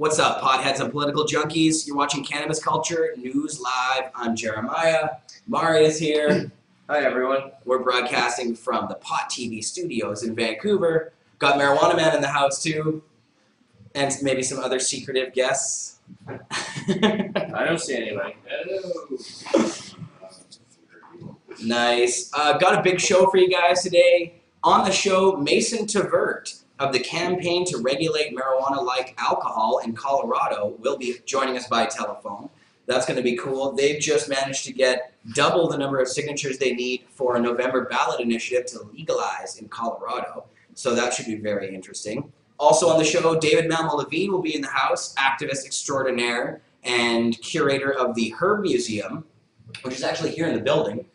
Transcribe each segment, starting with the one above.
What's up, potheads and political junkies? You're watching Cannabis Culture News Live. I'm Jeremiah. Mari is here. Hi, everyone. We're broadcasting from the Pot TV studios in Vancouver. Got Marijuana Man in the house, too. And maybe some other secretive guests. I don't see anybody. Nice. Got a big show for you guys today. On the show, Mason Tvert of the Campaign to Regulate Marijuana-like Alcohol in Colorado will be joining us by telephone. That's going to be cool. They've just managed to get double the number of signatures they need for a November ballot initiative to legalize in Colorado. So that should be very interesting. Also on the show, David Malmo-Levine will be in the house, activist extraordinaire and curator of the Herb Museum, which is actually here in the building.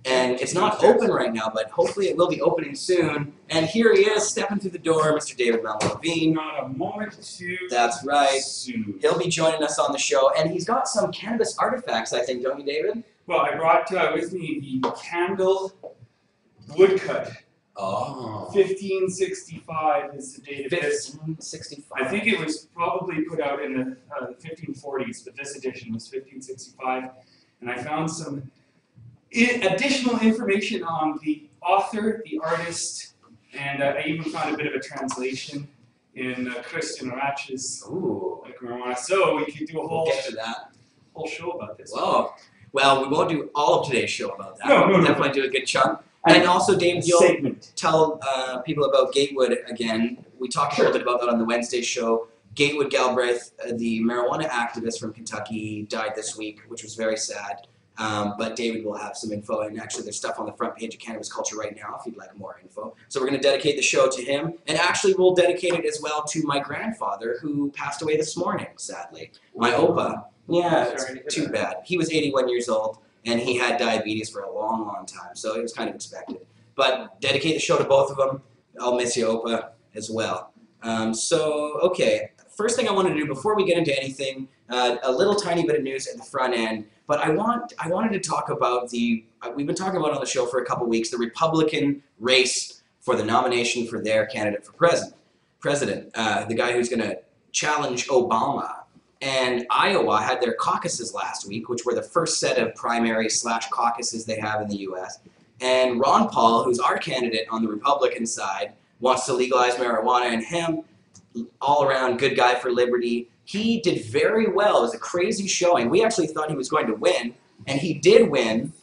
And it's not open right now, but hopefully it will be opening soon. And here he is, stepping through the door, Mr. David Malmo-Levine. Not a moment too That's right. soon. He'll be joining us on the show, and he's got some cannabis artifacts, I think, don't you, David? Well, I brought with me the candle woodcut. Oh. 1565 is the date of this. 1565. I think it was probably put out in the 1540s, but this edition was 1565. And I found some additional information on the author, the artist, and I even found a bit of a translation in Kristen Ratch's marijuana. So we could do a whole, We'll get to that. whole show about this. Whoa. Well, we won't do all of today's show about that. No, We'll definitely do a good chunk. And also, Dave, you'll tell people about Gatewood again. We talked a little bit about that on the Wednesday show. Gatewood Galbraith, the marijuana activist from Kentucky, died this week, which was very sad. But David will have some info, and actually there's stuff on the front page of Cannabis Culture right now if you'd like more info. So we're going to dedicate the show to him, and actually we'll dedicate it as well to my grandfather, who passed away this morning, sadly. My Opa. Yeah, it's too bad. He was 81 years old, and he had diabetes for a long, long time, so it was kind of expected. But dedicate the show to both of them. I'll miss you, Opa, as well. Okay, first thing I want to do before we get into anything, a little tiny bit of news at the front end. But I wanted to talk about we've been talking about on the show for a couple weeks, the Republican race for the nomination for their candidate for president, the guy who's going to challenge Obama. And Iowa had their caucuses last week, which were the first set of primary/caucuses they have in the U.S. And Ron Paul, who's our candidate on the Republican side, wants to legalize marijuana and hemp, all-around good guy for liberty. He did very well. It was a crazy showing. We actually thought he was going to win, and he did win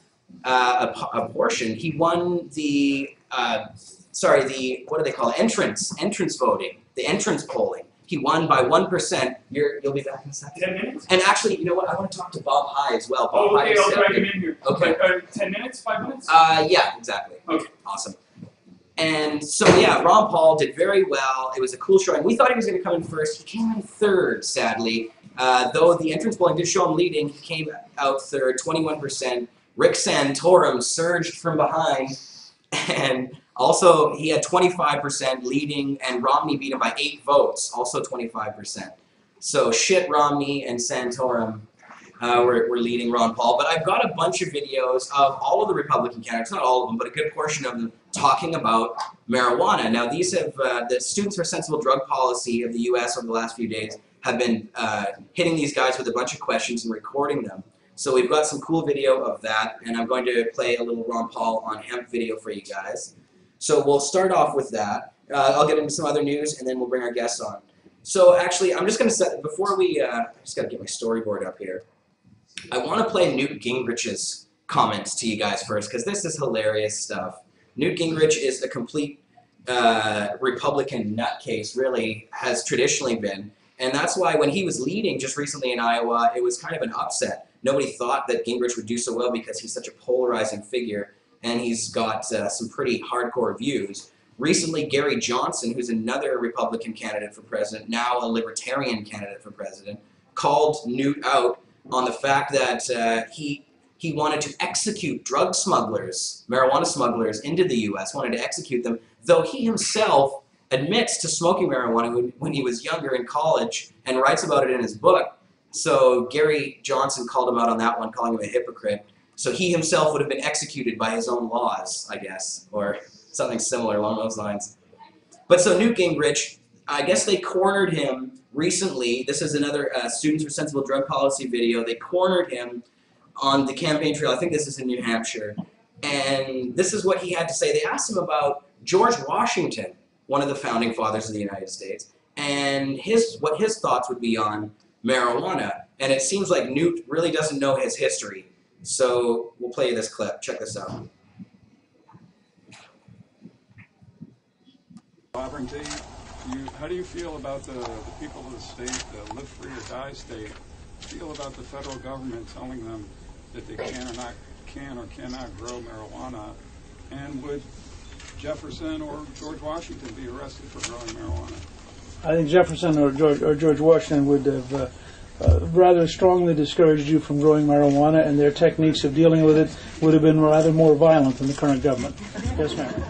a portion. He won the, what do they call it? Entrance voting, the entrance polling. He won by 1%. You'll be back in a second. 10 minutes? And actually, you know what? I want to talk to Bob High as well. Bob Okay, High I'll drag him in here. Okay. 10 minutes? 5 minutes? Yeah, exactly. Okay. Awesome. And so, yeah, Ron Paul did very well. It was a cool showing. We thought he was going to come in first. He came in third, sadly. Though the entrance polling did show him leading, he came out third, 21%. Rick Santorum surged from behind. And also, he had 25% leading, and Romney beat him by 8 votes, also 25%. So, shit, Romney and Santorum were leading Ron Paul. But I've got a bunch of videos of all of the Republican candidates, not all of them, but a good portion of them, talking about marijuana. Now, these have, the Students for Sensible Drug Policy of the U.S. over the last few days have been hitting these guys with a bunch of questions and recording them. So we've got some cool video of that, and I'm going to play a little Ron Paul on hemp video for you guys. So we'll start off with that. I'll get into some other news, and then we'll bring our guests on. So actually, I'm just going to set, before we, I just got to get my storyboard up here. I want to play Newt Gingrich's comments to you guys first, because this is hilarious stuff. Newt Gingrich is a complete Republican nutcase, really, has traditionally been. And that's why when he was leading just recently in Iowa, it was kind of an upset. Nobody thought that Gingrich would do so well because he's such a polarizing figure, and he's got some pretty hardcore views. Recently, Gary Johnson, who's another Republican candidate for president, now a Libertarian candidate for president, called Newt out on the fact that he wanted to execute drug smugglers, marijuana smugglers into the U.S., wanted to execute them, though he himself admits to smoking marijuana when he was younger in college and writes about it in his book. So Gary Johnson called him out on that one, calling him a hypocrite. So he himself would have been executed by his own laws, I guess, or something similar along those lines. But so Newt Gingrich, I guess they cornered him recently. This is another Students for Sensible Drug Policy video. They cornered him on the campaign trail. I think this is in New Hampshire. And this is what he had to say. They asked him about George Washington, one of the founding fathers of the United States, and what his thoughts would be on marijuana. And it seems like Newt really doesn't know his history. So we'll play you this clip. Check this out. Sovereignty, how do you feel about the people of the state, the live free or die state, feel about the federal government telling them that they can or cannot grow marijuana? And would Jefferson or George Washington be arrested for growing marijuana? I think Jefferson or George Washington would have rather strongly discouraged you from growing marijuana, and their techniques of dealing with it would have been rather more violent than the current government. Yes, ma'am.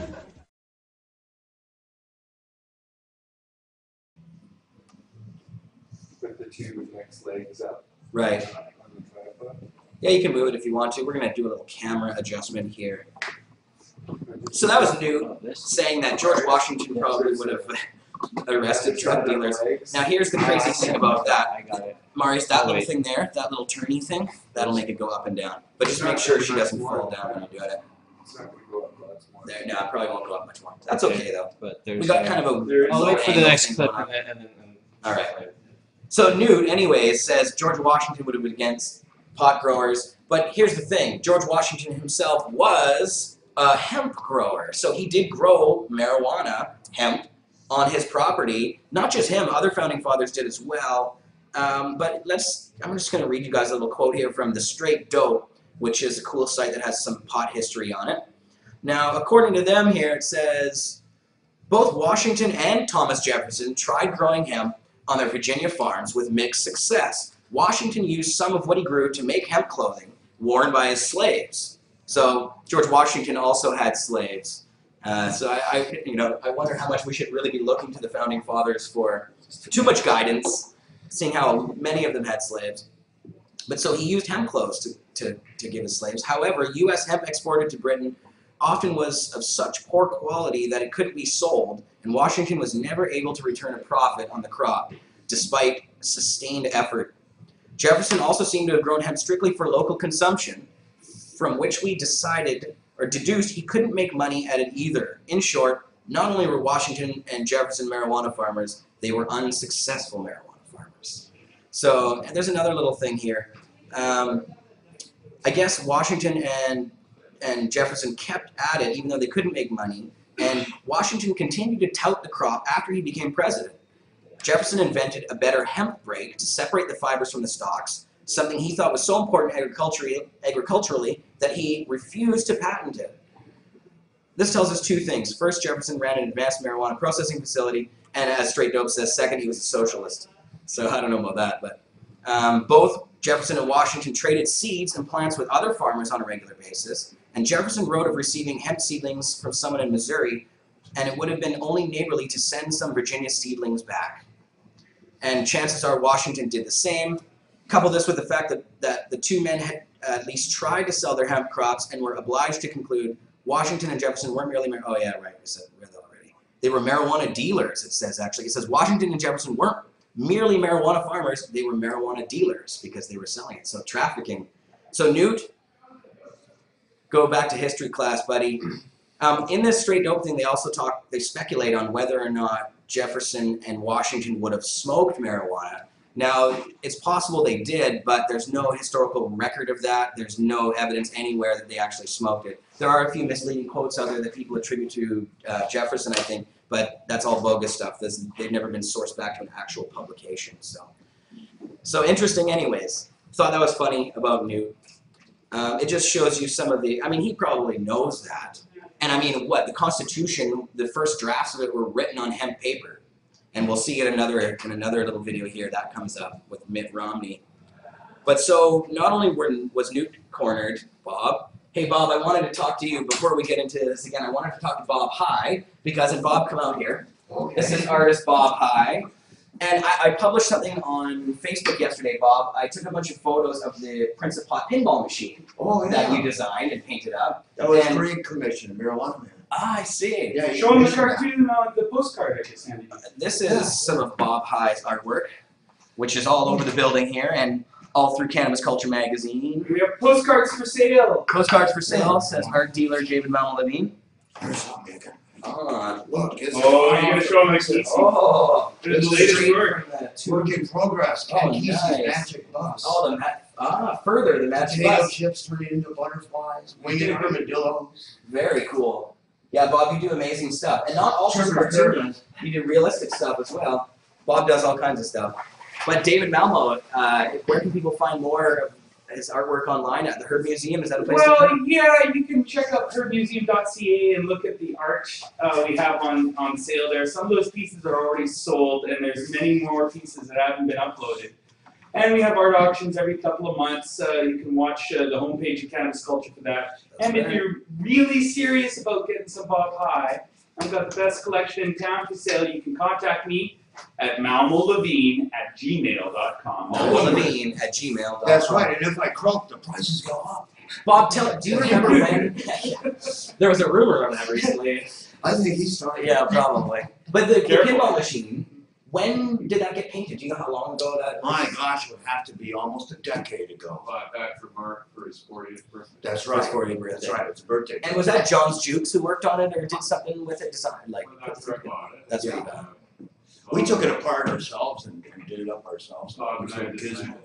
Put the two next legs up. Right. On the tripod. Yeah, you can move it if you want to. We're going to do a little camera adjustment here. So that was Newt saying that George Washington probably would have arrested drug dealers. Now here's the crazy thing about that. I got it. Marius, that little thing there, that little turny thing, that'll make it go up and down. But just make sure she doesn't fall down when you do it. It's not going to go up lots more. There, no, it probably won't go up much more. That's okay though. But there's We got kind of a I'll low wait for the angle next thing clip going on. and then. All right. So Newt, anyways, says George Washington would have been against pot growers. But here's the thing, George Washington himself was a hemp grower. So he did grow marijuana, hemp, on his property. Not just him, other founding fathers did as well. But I'm just going to read you guys a little quote here from The Straight Dope, which is a cool site that has some pot history on it. Now, according to them here, it says, both Washington and Thomas Jefferson tried growing hemp on their Virginia farms with mixed success. Washington used some of what he grew to make hemp clothing worn by his slaves. So George Washington also had slaves. So I wonder how much we should really be looking to the founding fathers for too much guidance, seeing how many of them had slaves. But so he used hemp clothes to give his slaves. However, U.S. hemp exported to Britain often was of such poor quality that it couldn't be sold, and Washington was never able to return a profit on the crop, despite sustained effort. Jefferson also seemed to have grown hemp strictly for local consumption, from which we decided or deduced he couldn't make money at it either. In short, not only were Washington and Jefferson marijuana farmers, they were unsuccessful marijuana farmers. So and there's another little thing here. I guess Washington and Jefferson kept at it even though they couldn't make money, and Washington continued to tout the crop after he became president. Jefferson invented a better hemp break to separate the fibers from the stalks, something he thought was so important agriculturally that he refused to patent it. This tells us two things. First, Jefferson ran an advanced marijuana processing facility, and as Straight Dope says, second, he was a socialist. So I don't know about that, but both Jefferson and Washington traded seeds and plants with other farmers on a regular basis, and Jefferson wrote of receiving hemp seedlings from someone in Missouri, and it would have been only neighborly to send some Virginia seedlings back. And chances are Washington did the same. Couple this with the fact that the two men had at least tried to sell their hemp crops and were obliged to conclude Washington and Jefferson weren't merely, oh yeah, right, we read that already. They were marijuana dealers, it says actually. It says Washington and Jefferson weren't merely marijuana farmers, they were marijuana dealers because they were selling it, so trafficking. So Newt, go back to history class, buddy. In this Straight Dope thing, they speculate on whether or not Jefferson and Washington would have smoked marijuana. Now, it's possible they did, but there's no historical record of that. There's no evidence anywhere that they actually smoked it. There are a few misleading quotes out there that people attribute to Jefferson, I think, but that's all bogus stuff. They've never been sourced back to an actual publication. So interesting anyways. Thought that was funny about Newt. It just shows you some of the, I mean, he probably knows that. And I mean, what, the Constitution, the first drafts of it were written on hemp paper. And we'll see it in another little video here that comes up with Mitt Romney. But so not only was Newt cornered, Bob. Hey Bob, I wanted to talk to you before we get into this again. I wanted to talk to Bob High because, and Bob, come out here. Okay. This is artist Bob High. And I published something on Facebook yesterday, Bob. I took a bunch of photos of the Prince of Pot pinball machine that you designed and painted up. That was Green Commission, marijuana man. Ah, I see. Yeah, Show them the cartoon on the postcard I just handed you. This is some of Bob High's artwork, which is all over the building here and all through Cannabis Culture Magazine. We have postcards for sale. Postcards for sale, says art dealer David Malmo-Levine. Here's something. Look, it's Oh, you're gonna show them like this. Oh, This is the latest work. work in progress. Oh, Ken Kesey's nice. magic bus. Oh, further the magic Potato bus. chips turning into butterflies, winged armadillos. Very cool. Yeah, Bob, you do amazing stuff, and not all just Sugar cartoony. turbans. You do realistic stuff as well. Bob does all kinds of stuff. But David Malmo, where can people find more of his artwork online at the Herb Museum? Is that a place to Well, come? yeah, you can check out herbmuseum.ca and look at the art we have on sale there. Some of those pieces are already sold, and there's many more pieces that haven't been uploaded. And we have art auctions every couple of months. You can watch the homepage of Cannabis Culture for that. And if you're really serious about getting some Bob High, I've got the best collection in town for sale. You can contact me at malmolevine@gmail.com. Levine@gmail.com. That's right, and if I croak, the prices go up. Bob, do you remember when there was a rumor on that recently? I think he's starting. Yeah, probably. But the Careful. pinball machine, when did that get painted? Do you know how long ago that? My gosh, it would have to be almost a decade ago. Bought that for Mark for his 40th birthday. That's His right. 40th birthday. That's right, it's a birthday. And was that John's Jukes who worked on it or did something with it? Design, like, Well, that's where I bought it. That's Yeah. what you got. We took it apart ourselves and did it up ourselves. Bob We and I took designed gizmos. it.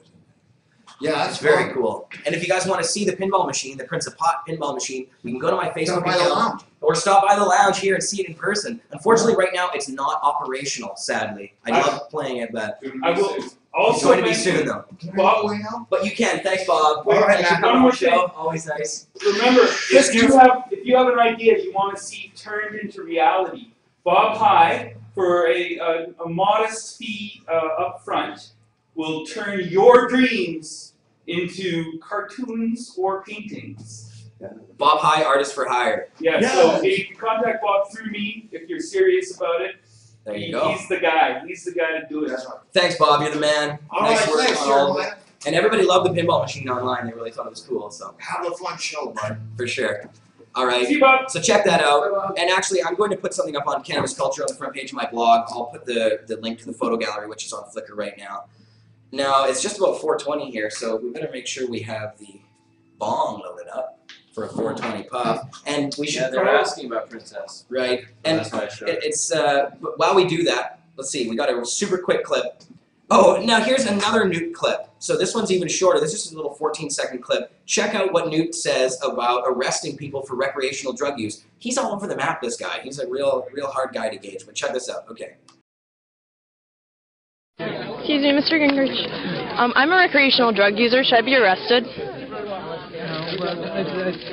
Yeah, that's Very fun. cool. And if you guys want to see the pinball machine, the Prince of Pot pinball machine, you can go to my Down Facebook by the account lounge. or stop by the lounge here and see it in person. Unfortunately, right now it's not operational. Sadly, I love playing it, but I will it's also going to be mention, soon though. Can I Bob- go way out? But you can. Thanks, Bob. All right, Thanks for man. coming One on more the show. Always nice. remember, if you have an idea you want to see turned into reality, Bob High, for a modest fee up front, will turn your dreams into cartoons or paintings. Bob High, artist for hire. Yeah, Yes. so you can contact Bob through me if you're serious about it. There you go. He's the guy. He's the guy to do it. That's right. Thanks, Bob. You're the man. All nice right, work thanks, on all of it. Jeremiah. And everybody loved the pinball machine online. They really thought it was cool. So Have a fun show, bud. for sure. All right. See you, Bob. So check that out. And actually, I'm going to put something up on Cannabis Culture on the front page of my blog. I'll put the link to the photo gallery, which is on Flickr right now. Now, it's just about 4:20 here, so we better make sure we have the bong loaded up for a 420 puff. And we should Yeah, they're asking about Princess. right. And That's why I showed it. it's but while we do that, let's see. We got a super quick clip. Oh, now here's another Newt clip. So this one's even shorter. This is just a little 14-second clip. Check out what Newt says about arresting people for recreational drug use. He's all over the map, this guy. He's a real hard guy to gauge. But check this out. Okay. Excuse me, Mr. Gingrich. I'm a recreational drug user. Should I be arrested? I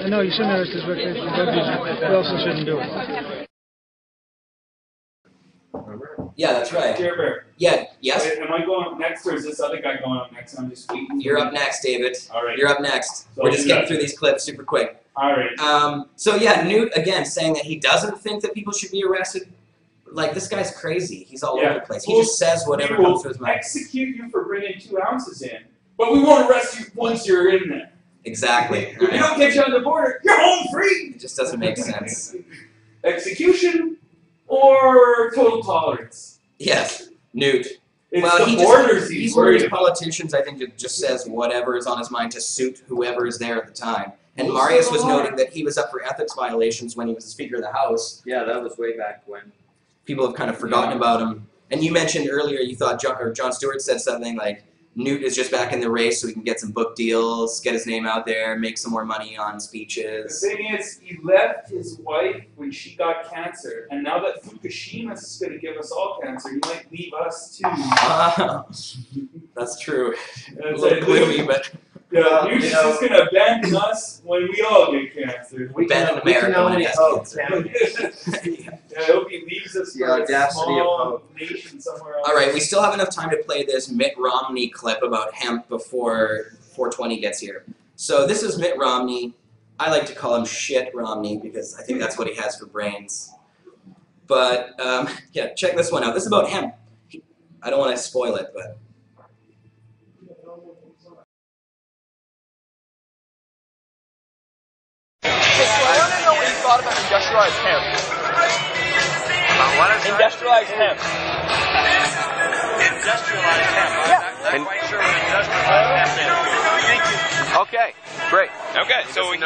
know you shouldn't arrest this recreational drug user. You also shouldn't do it. Yeah, that's right. Jerry Bear. Yeah. Yes. Am I going up next, or is this other guy going up next? I'm just waiting. You're up next, David. All right. You're up next. So We're just do getting that. through these clips super quick. All right. So yeah, Newt again saying that he doesn't think that people should be arrested. Like, this guy's crazy. He's all over the place. He Well, just says whatever we will comes to his mind. execute you for bringing 2 ounces in, but we won't arrest you once you're in there. Exactly. If we don't get you on the border, you're home free. It just doesn't make sense. Execution or total tolerance. Yes, Newt. It's Well, the he borders just, he's he's one of worried these about. politicians, I think, that just says whatever is on his mind to suit whoever is there at the time. And Marius was noting that he was up for ethics violations when he was the Speaker of the House. Yeah, that was way back when. People have kind of forgotten about him. And you mentioned earlier, you thought John Stewart said something like, Newt is just back in the race so he can get some book deals, get his name out there, make some more money on The speeches. thing is, he left his wife when she got cancer, and now that Fukushima is going to give us all cancer, he might leave us too. That's true. A It's little like, gloomy, but Yeah, Newt is just going to abandon us when we all get cancer. Ben in America when he has cancer. I hope he leaves us The for a audacity of small nation somewhere else. All right, we still have enough time to play this Mitt Romney clip about hemp before 420 gets here. So this is Mitt Romney. I like to call him Shit Romney because I think that's what he has for brains. But yeah, check this one out. This is about hemp. I don't want to spoil it, but. I want to know what thought about industrialized hemp? What is Industrialized hemp. industrialized hemp? Yeah. I'm not quite sure what industrialized hemp is. Okay, great. Okay, so he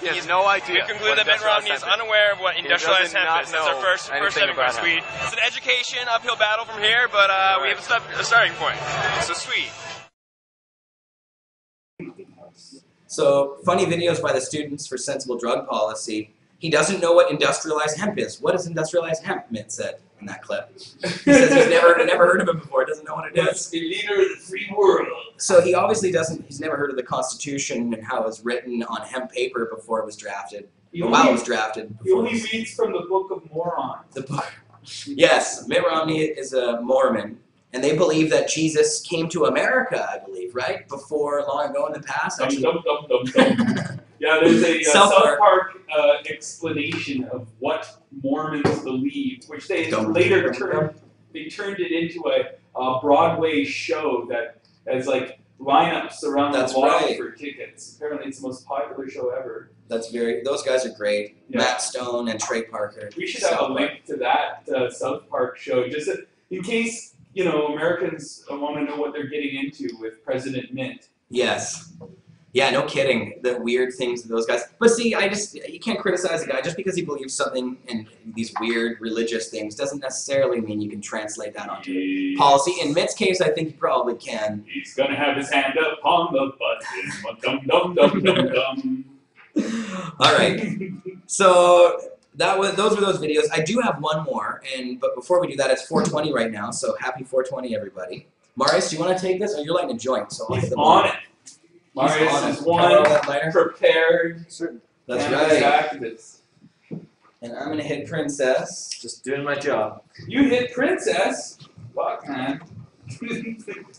has no idea. We conclude that Mitt Romney is unaware of what industrialized hemp is. That's our first stepping point. Sweet. It's an education uphill battle from here, but we have a starting point. So sweet. So, funny videos by the Students for Sensible Drug Policy. He doesn't know what industrialized hemp is. What is industrialized hemp, Mitt said in that clip. He says he's never heard of it before, doesn't know what it is. The leader of the free world. So he obviously he's never heard of the Constitution and how it was written on hemp paper before it was drafted. While it was drafted. He only reads from the Book of Mormon. The book. Yes, Mitt Romney is a Mormon. And they believe that Jesus came to America, I believe, right? Before, long ago in the past. Actually. Yeah, there's a South Park explanation of what Mormons believe, which they later turned it into a Broadway show that has like lineups around the block for tickets. Apparently, it's the most popular show ever. Those guys are great. Yeah. Matt Stone and Trey Parker. We should have a link to that South Park show, just in case. You know, Americans want to know what they're getting into with President Mint. Yes. Yeah, no kidding. The weird things that those guys. But see, you can't criticize a guy just because he believes something in these weird religious things doesn't necessarily mean you can translate that onto policy. In Mitt's case, I think he probably can. He's gonna have his hand up on the button. Dum dum dum dum dum. All right. So. Those were those videos. I do have one more, but before we do that, it's 420 right now, so happy 420, everybody. Marius, do you want to take this? Oh, you're lighting a joint, so he's on it. Marius is one prepared. That's right. Activist. And I'm gonna hit Princess. Just doing my job. You hit Princess? Fuck, man.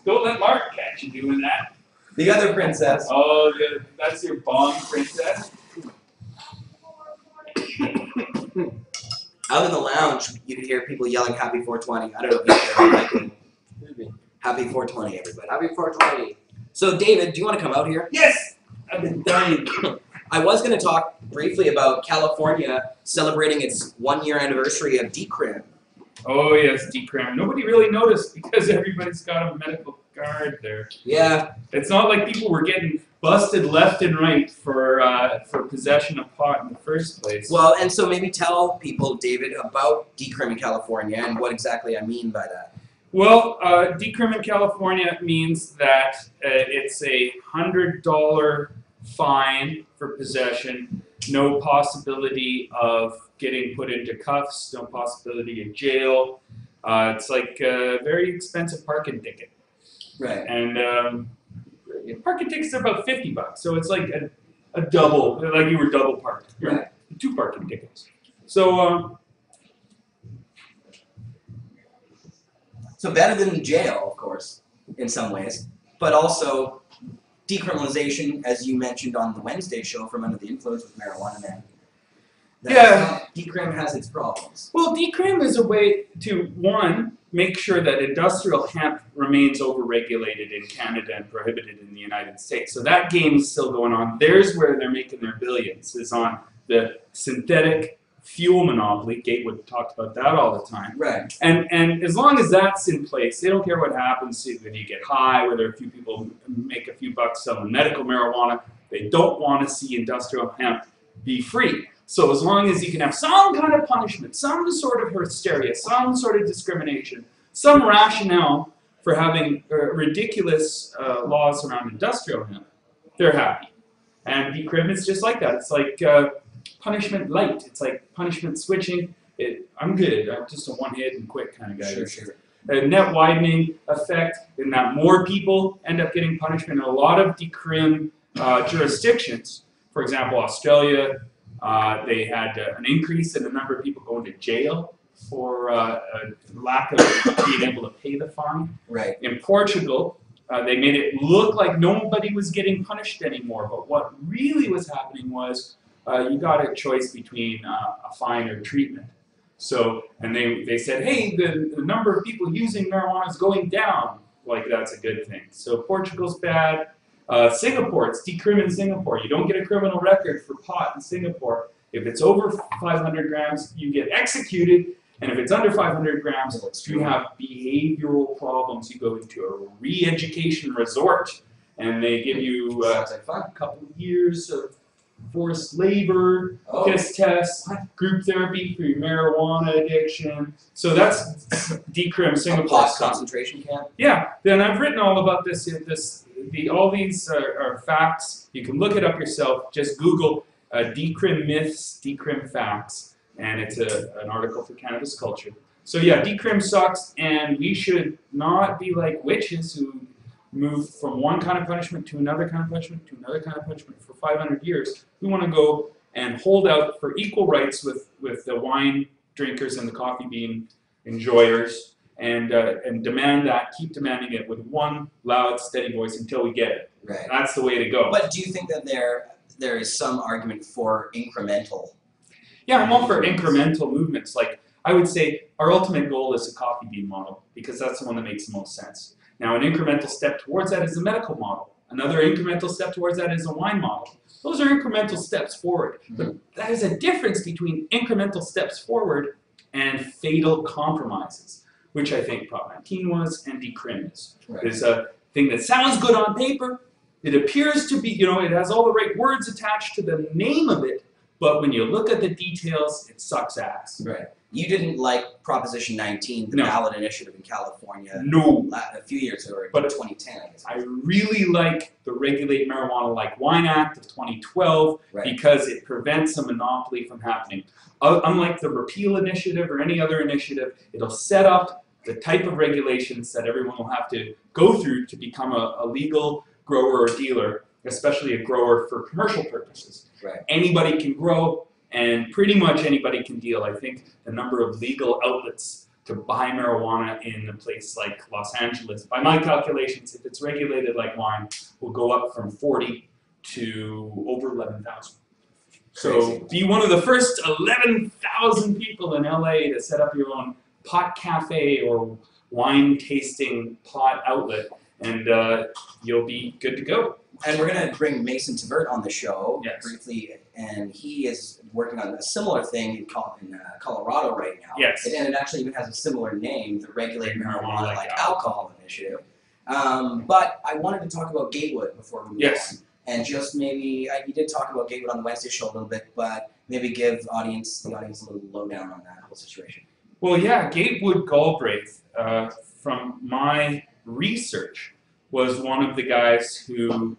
Don't let Mark catch you doing that. The other Princess. Oh, that's your bomb Princess. Out in the lounge, you could hear people yelling "Happy 420." I don't know if you hear it. Happy 420, everybody. Happy 420. So, David, do you want to come out here? Yes! I've been dying. I was going to talk briefly about California celebrating its 1-year anniversary of decrim. Oh, yes, decrim. Nobody really noticed because everybody's got a medical card there. Yeah. It's not like people were getting busted left and right for possession of pot in the first place. Well, and so maybe tell people, David, about decrim in California and what exactly I mean by that. Well, decrim in California means that it's a $100 fine for possession, no possibility of getting put into cuffs, no possibility of jail. It's like a very expensive parking ticket. Right. And parking tickets are about $50, so it's like a double, like you were double parked. Right. 2 parking tickets. So, so better than jail, of course, in some ways, but also decriminalization, as you mentioned on the Wednesday show from Under the Influence with Marijuana Man. Decrim has its problems. Well, decrim is a way to, one, make sure that industrial hemp remains overregulated in Canada and prohibited in the United States. So that game is still going on. There's where they're making their billions, is on the synthetic fuel monopoly. Gatewood talked about that all the time. Right. And as long as that's in place, they don't care what happens to whether you get high, whether a few people make a few bucks selling medical marijuana. They don't want to see industrial hemp be free. So as long as you can have some kind of punishment, some sort of hysteria, some sort of discrimination, some rationale for having ridiculous laws around industrial hemp, they're happy. And decrim is just like that. It's like punishment light. It's like punishment switching. I'm good. I'm just a one-hit and quit kind of guy. Sure. A net widening effect in that more people end up getting punishment. In a lot of decrim jurisdictions, for example, Australia, they had an increase in the number of people going to jail for lack of being able to pay the fine. Right. In Portugal, they made it look like nobody was getting punished anymore, but what really was happening was you got a choice between a fine or treatment. So, and they said, hey, the number of people using marijuana is going down. Like, that's a good thing. So Portugal's bad. Singapore, it's decrim in Singapore. You don't get a criminal record for pot in Singapore. If it's over 500 grams, you get executed. And if it's under 500 grams, you have behavioral problems. You go into a re-education resort, and they give you a couple of years of forced labor, piss tests, group therapy for your marijuana addiction. So that's Decrim Singapore. Concentration camp? Yeah, then I've written all about this. All these are facts. You can look it up yourself. Just Google Decrim myths, Decrim facts. And it's an article for Cannabis Culture. So yeah, decrim sucks, and we should not be like witches who move from one kind of punishment to another kind of punishment to another kind of punishment for 500 years. We want to go and hold out for equal rights with the wine drinkers and the coffee bean enjoyers, and demand that, keep demanding it with one loud, steady voice until we get it. Right. That's the way to go. But do you think that there is some argument for incremental? Yeah, I'm all for incremental movements. Like, I would say our ultimate goal is a coffee bean model, because that's the one that makes the most sense. Now, an incremental step towards that is a medical model. Another incremental step towards that is a wine model. Those are incremental steps forward. But that is a difference between incremental steps forward and fatal compromises, which I think Prop 19 was and Decrim is. Right. It's a thing that sounds good on paper. It appears to be, it has all the right words attached to the name of it, but when you look at the details, it sucks ass. Right. You didn't like Proposition 19, the ballot initiative in California. No. A few years ago, but 2010, I guess. I really like the Regulate Marijuana Like Wine Act of 2012 because it prevents a monopoly from happening. Unlike the repeal initiative or any other initiative, it'll set up the type of regulations that everyone will have to go through to become a legal grower or dealer, especially a grower for commercial purposes. Right. Anybody can grow, and pretty much anybody can deal. I think the number of legal outlets to buy marijuana in a place like Los Angeles, by my calculations, if it's regulated like wine, will go up from 40 to over 11,000. So be one of the first 11,000 people in LA to set up your own pot cafe or wine tasting pot outlet, and you'll be good to go. And we're going to bring Mason Tvert on the show briefly, and he is working on a similar thing in Colorado right now. Yes. And it actually even has a similar name, the Regulate Marijuana Like Alcohol Initiative. But I wanted to talk about Gatewood before we move on. And just maybe, you did talk about Gatewood on the Wednesday show a little bit, but maybe give the audience a little lowdown on that whole situation. Well, yeah, Gatewood Galbraith, from my research, was one of the guys who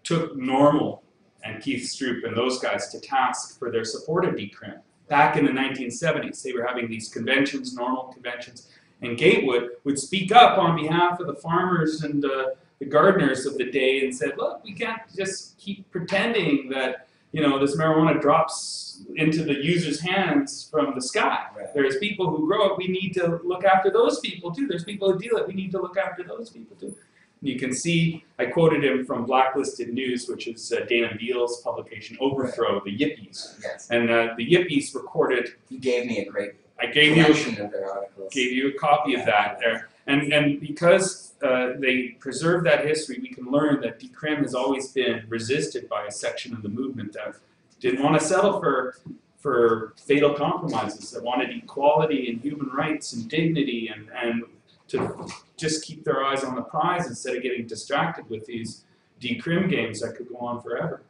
took Normal and Keith Stroop and those guys to task for their support of Decrim. Back in the 1970s, they were having these conventions, Normal conventions, and Gatewood would speak up on behalf of the farmers and the gardeners of the day and said, look, we can't just keep pretending that this marijuana drops into the user's hands from the sky. Right. There's people who grow it, we need to look after those people too. There's people who deal it, we need to look after those people too. You can see, I quoted him from Blacklisted News, which is Dana Beale's publication, Overthrow, the Yippies. Yes. And the Yippies recorded... You gave me a great collection of their articles. Gave you a copy of that there. And because they preserve that history, we can learn that Decrim has always been resisted by a section of the movement that didn't want to settle for fatal compromises, that wanted equality and human rights and dignity and to just keep their eyes on the prize instead of getting distracted with these Decrim games that could go on forever.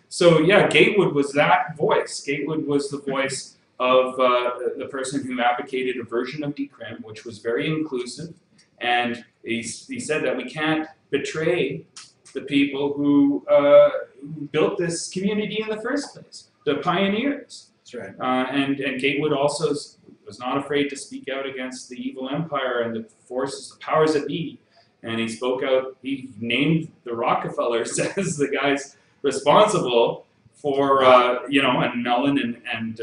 So yeah, Gatewood was that voice. Gatewood was the voice of the person who advocated a version of Decrim, which was very inclusive, and he said that we can't betray the people who built this community in the first place, the pioneers. That's right. And Gatewood also was not afraid to speak out against the evil empire and the forces, the powers that be. And he spoke out, he named the Rockefellers as the guys responsible for, and Mellon and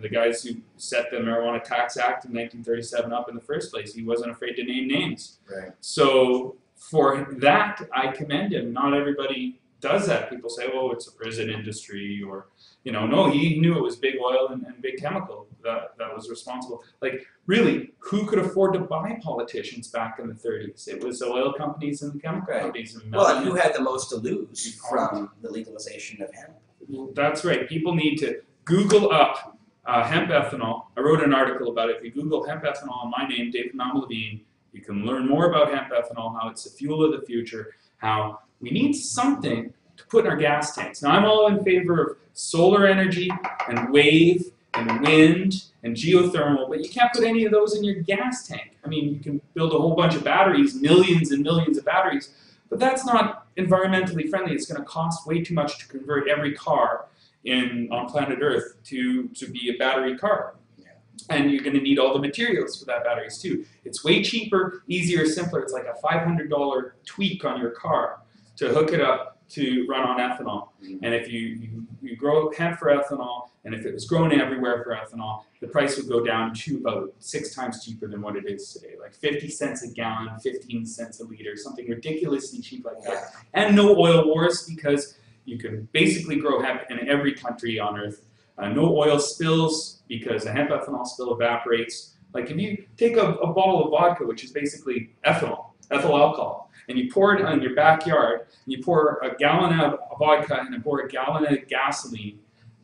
the guys who set the Marijuana Tax Act in 1937 up in the first place. He wasn't afraid to name names. Right. So for that, I commend him. Not everybody does that. People say, oh, it's a prison industry, or, no, he knew it was big oil and big chemical that was responsible. Like, really, who could afford to buy politicians back in the 30s? It was the oil companies and the chemical companies. And well, and who had the most to lose from the legalization of hemp? That's right. People need to Google up hemp ethanol. I wrote an article about it. If you Google hemp ethanol and my name, David Malmo-Levine, you can learn more about hemp ethanol, how it's the fuel of the future, how we need something to put in our gas tanks. Now, I'm all in favor of solar energy and wave and wind and geothermal, but you can't put any of those in your gas tank. I mean, you can build a whole bunch of batteries, millions and millions of batteries, but that's not environmentally friendly. It's going to cost way too much to convert every car on planet Earth to be a battery car. And you're going to need all the materials for that batteries too. It's way cheaper, easier, simpler. It's like a $500 tweak on your car to hook it up to run on ethanol. And if you grow hemp for ethanol, and if it was grown everywhere for ethanol, the price would go down to about 6 times cheaper than what it is today. Like 50 cents a gallon, 15 cents a liter, something ridiculously cheap like that. And no oil wars, because you can basically grow hemp in every country on Earth. No oil spills, because a hemp ethanol spill evaporates. Like if you take a bottle of vodka, which is basically ethanol alcohol, and you pour it in your backyard, and you pour a gallon of vodka and you pour a gallon of gasoline,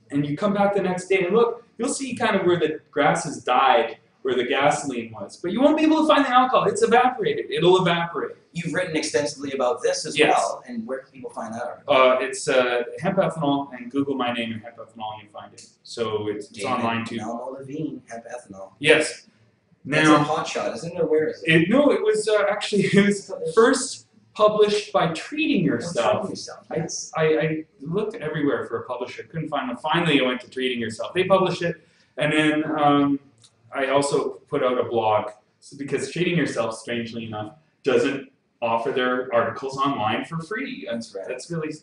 and you come back the next day and look, you'll see kind of where the grass has died, where the gasoline was. But you won't be able to find the alcohol. It's evaporated. It'll evaporate. You've written extensively about this as well, and where can people find that article? It's hemp ethanol, and Google my name and hemp ethanol, and you find it. So it's online too. Malmo-Levine, hemp ethanol. Yes. Now, it's a hot shot, isn't it? Or where is it? No, it was actually it was first published by Treating Yourself. I looked everywhere for a publisher, couldn't find one. Finally, I went to Treating Yourself. They published it, and then I also put out a blog, because Treating Yourself, strangely enough, doesn't offer their articles online for free. That's really,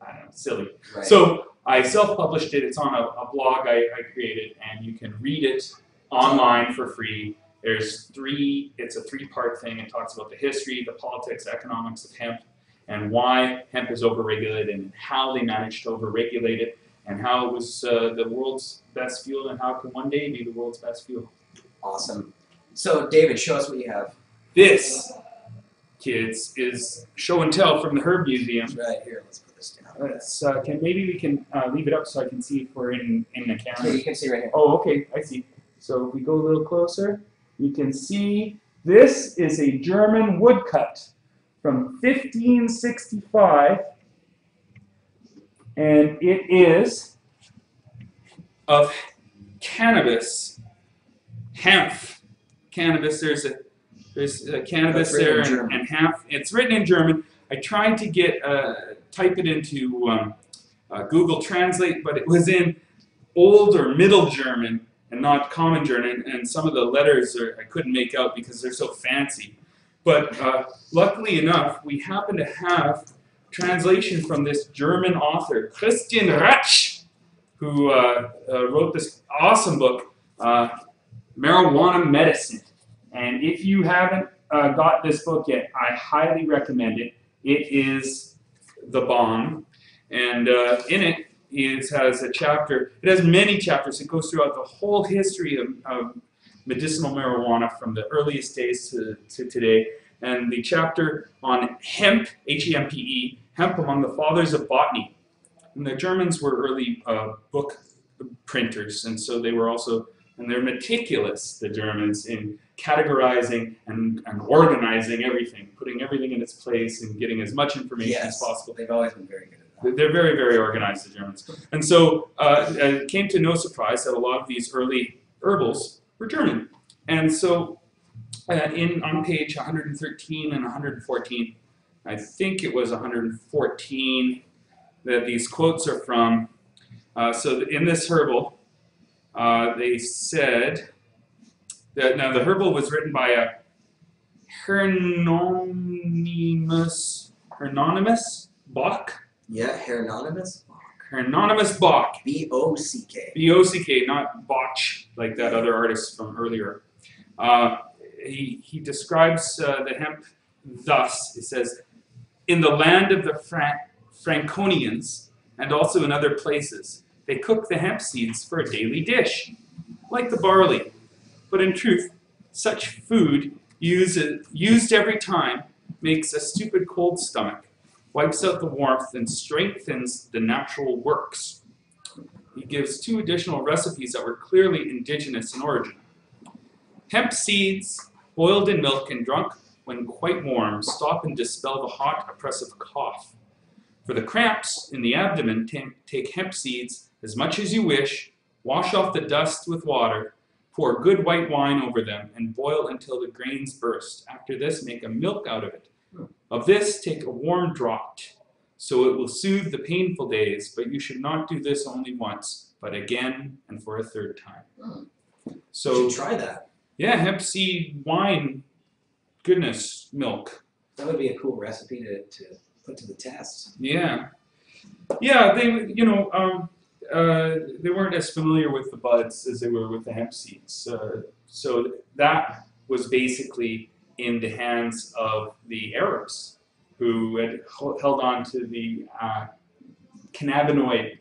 I don't know, silly. Right. So I self-published it. It's on a blog I created, and you can read it online for free. It's a 3-part thing. It talks about the history, the politics, economics of hemp, and why hemp is overregulated, and how they managed to overregulate it, and how it was the world's best fuel, and how it can one day be the world's best fuel. Awesome. So, David, show us what you have. This, kids, is show and tell from the Herb Museum. Right here, let's put this down. Maybe we can leave it up so I can see if we're in the camera. Yeah, you can see right here. Oh, okay, I see. So if we go a little closer, you can see this is a German woodcut from 1565, and it is of cannabis, hemp. Cannabis, there's cannabis there, and hemp. It's written in German. I tried to type it into Google Translate, but it was in Old or Middle German and not Common German, and some of the letters I couldn't make out because they're so fancy. But luckily enough, we happen to have translation from this German author, Christian Ratsch, who wrote this awesome book, Marijuana Medicine. And if you haven't got this book yet, I highly recommend it. It is the bomb. And in it, it has a chapter. It has many chapters. It goes throughout the whole history of medicinal marijuana from the earliest days to today. And the chapter on hemp, H-E-M-P-E, hemp among the fathers of botany. And the Germans were early book printers, and so they were also, and they're meticulous, the Germans, in categorizing and organizing everything, putting everything in its place and getting as much information as possible. They've always been very good at that. They're very, very organized, the Germans. And so it came to no surprise that a lot of these early herbals were German. And so on page 113 and 114, I think it was 114 that these quotes are from. So in this herbal, they said that now the herbal was written by a Hieronymus Bock. Yeah, Hieronymus. Hieronymus Bock. B-O-C-K. B-O-C-K, not Botch, like that other artist from earlier. He describes the hemp thus. He says, in the land of the Franconians, and also in other places, they cook the hemp seeds for a daily dish, like the barley. But in truth, such food used every time makes a stupid cold stomach, wipes out the warmth, and strengthens the natural works. he gives 2 additional recipes that were clearly indigenous in origin. Hemp seeds, boiled in milk and drunk when quite warm, stop and dispel the hot, oppressive cough. For the cramps in the abdomen, take hemp seeds as much as you wish, wash off the dust with water, pour good white wine over them, and boil until the grains burst. After this, make a milk out of it. Of this, take a warm draught, so it will soothe the painful days, but you should not do this only once, but again and for a 3rd time. So You should try that. yeah, hemp seed wine, goodness, milk. That would be a cool recipe to put to the test. Yeah, yeah. They, you know, they weren't as familiar with the buds as they were with the hemp seeds. So that was basically in the hands of the Arabs, who had held on to the cannabinoid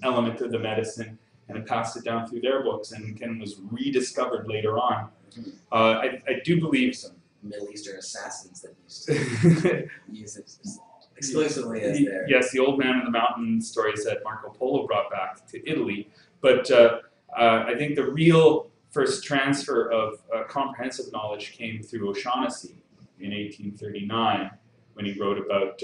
element of the medicine and had passed it down through their books, and was rediscovered later on. I do believe some Middle Eastern assassins that used to use it exclusively as their... Yes, the old man in the mountain stories that Marco Polo brought back to Italy. But I think the real first transfer of comprehensive knowledge came through O'Shaughnessy in 1839 when he wrote about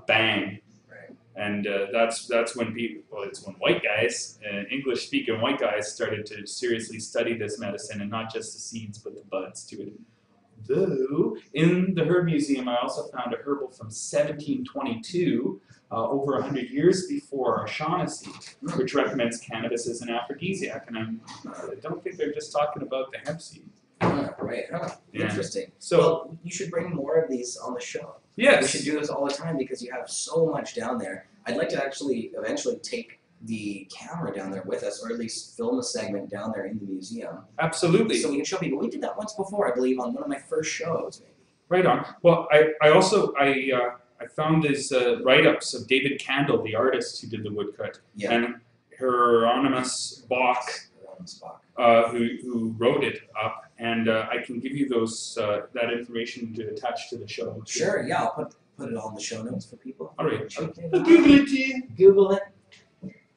bang. Right. And that's when people, well, it's when white guys, English-speaking white guys, started to seriously study this medicine, and not just the seeds but the buds to it. Though, in the Herb Museum, I also found a herbal from 1722, over 100 years before O'Shaughnessy, which recommends cannabis as an aphrodisiac, and I don't think they're just talking about the hemp seed. Right, huh. Yeah. Interesting. So, well, you should bring more of these on the show. yes. We should do this all the time because you have so much down there. I'd like to actually eventually take the camera down there with us, or at least film a segment down there in the museum. Absolutely. So we can show people. We did that once before, I believe, on one of my first shows, maybe. Right on. Well, I also found these write-ups of David Candle, the artist who did the woodcut, Yeah. and Hieronymus Bach, who wrote it up, and I can give you those that information to attach to the show. Sure. Yeah, I'll put it on the show notes for people. All right. Check it I'll out. Google it to you. Google it.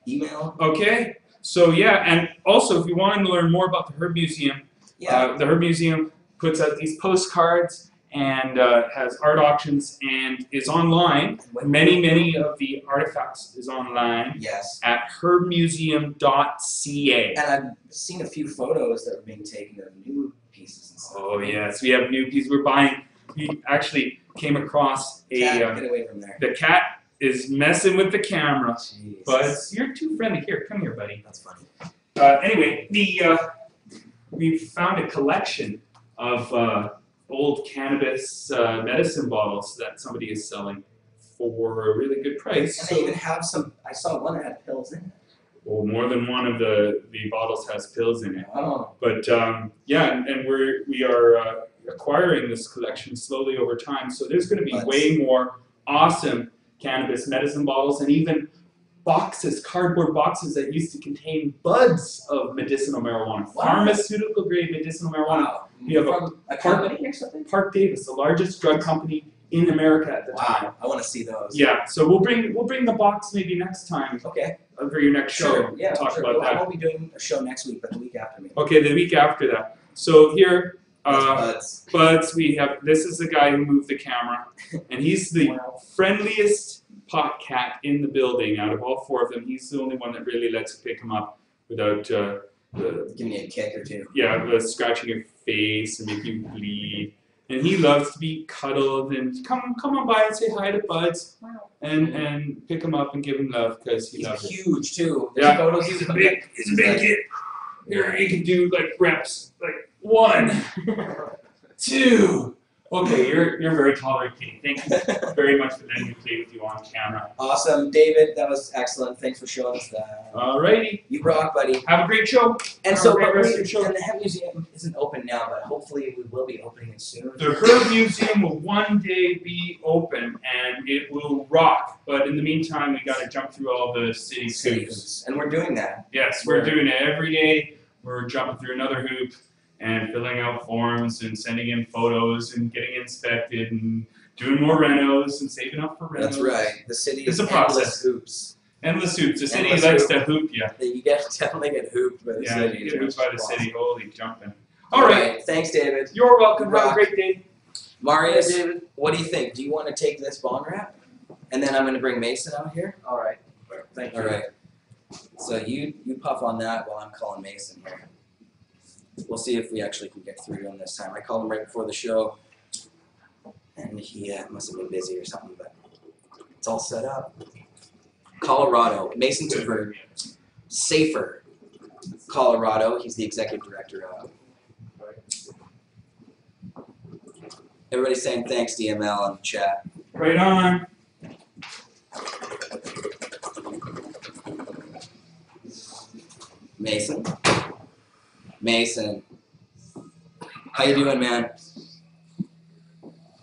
Email. Okay. So yeah, and also if you want to learn more about the Herb Museum, Yeah. the Herb Museum puts out these postcards and has art auctions and is online. Many of the artifacts is online Yes. at herbmuseum.ca. And I've seen a few photos that are being taken of new pieces and stuff. Oh yes, we have new pieces we're buying. We actually came across a Cat, get away from there. the cat is messing with the camera, Jeez. but you're too friendly. Here, come here, buddy. That's funny. Anyway, we found a collection of old cannabis medicine bottles that somebody is selling for a really good price. And they even have some. I saw one that had pills in it. Well, more than one of the bottles has pills in it. Oh. But yeah, and we are acquiring this collection slowly over time. So there's going to be way more awesome cannabis medicine bottles, and even boxes, cardboard boxes that used to contain buds of medicinal marijuana, Wow. Pharmaceutical grade medicinal marijuana. Wow. You have From a company or something? Park Davis, the largest drug company in America at the time. Wow. I want to see those. Yeah, so we'll bring the box maybe next time Okay. for your next show. Sure. Yeah. Talk sure. about Well, I that. won't be doing a show next week, but the week after maybe. Okay, the week after that. So here, Buds. Buds, we have, this is the guy who moved the camera, and he's the Wow. friendliest pot cat in the building out of all 4 of them. He's the only one that really lets you pick him up without, Give me a kick or two. scratching your face and make you bleed. And he loves to be cuddled and come on by and say hi to Buds and pick him up and give him love because he He's loves it. huge too. There's Yeah, photos he's of a him. big kid. Here, he can do like reps, like 1, 2. Okay, you're very tolerant, Katie. Thank you very much for letting me play with you on camera. Awesome, David. That was excellent. Thanks for showing us that. Alrighty, You rock, buddy. have a great show. And Have so, a great but rest of your show. and the Hemp Museum isn't open now, but hopefully we will be opening it soon. The Herb Museum will one day be open and it will rock. But in the meantime, we got to jump through all the city hoops. And we're doing that. Yes, we're doing it every day. We're jumping through another hoop and filling out forms and sending in photos and getting inspected and doing more renos and saving up for renos. That's right. The city It's is a process. endless hoops. Endless hoops. The city Endless likes hoop. to hoop you. You definitely get hooped by the Yeah, city. you get hooped by the Awesome. city. Holy jumping. All right. Thanks, David. You're welcome. Have a Rock. great day. Marius, Hey, David. what do you think? Do you want to take this bong wrap? And then I'm going to bring Mason out here. All right. Thank you. All right. So you puff on that while I'm calling Mason here. We'll see if we actually can get through to him this time. I called him right before the show, and he must have been busy or something, but it's all set up. Colorado, Mason Tvert, Safer, Colorado. He's the executive director of. Everybody's saying thanks, DML, in the chat. Right on. Mason. Mason. How you doing, man?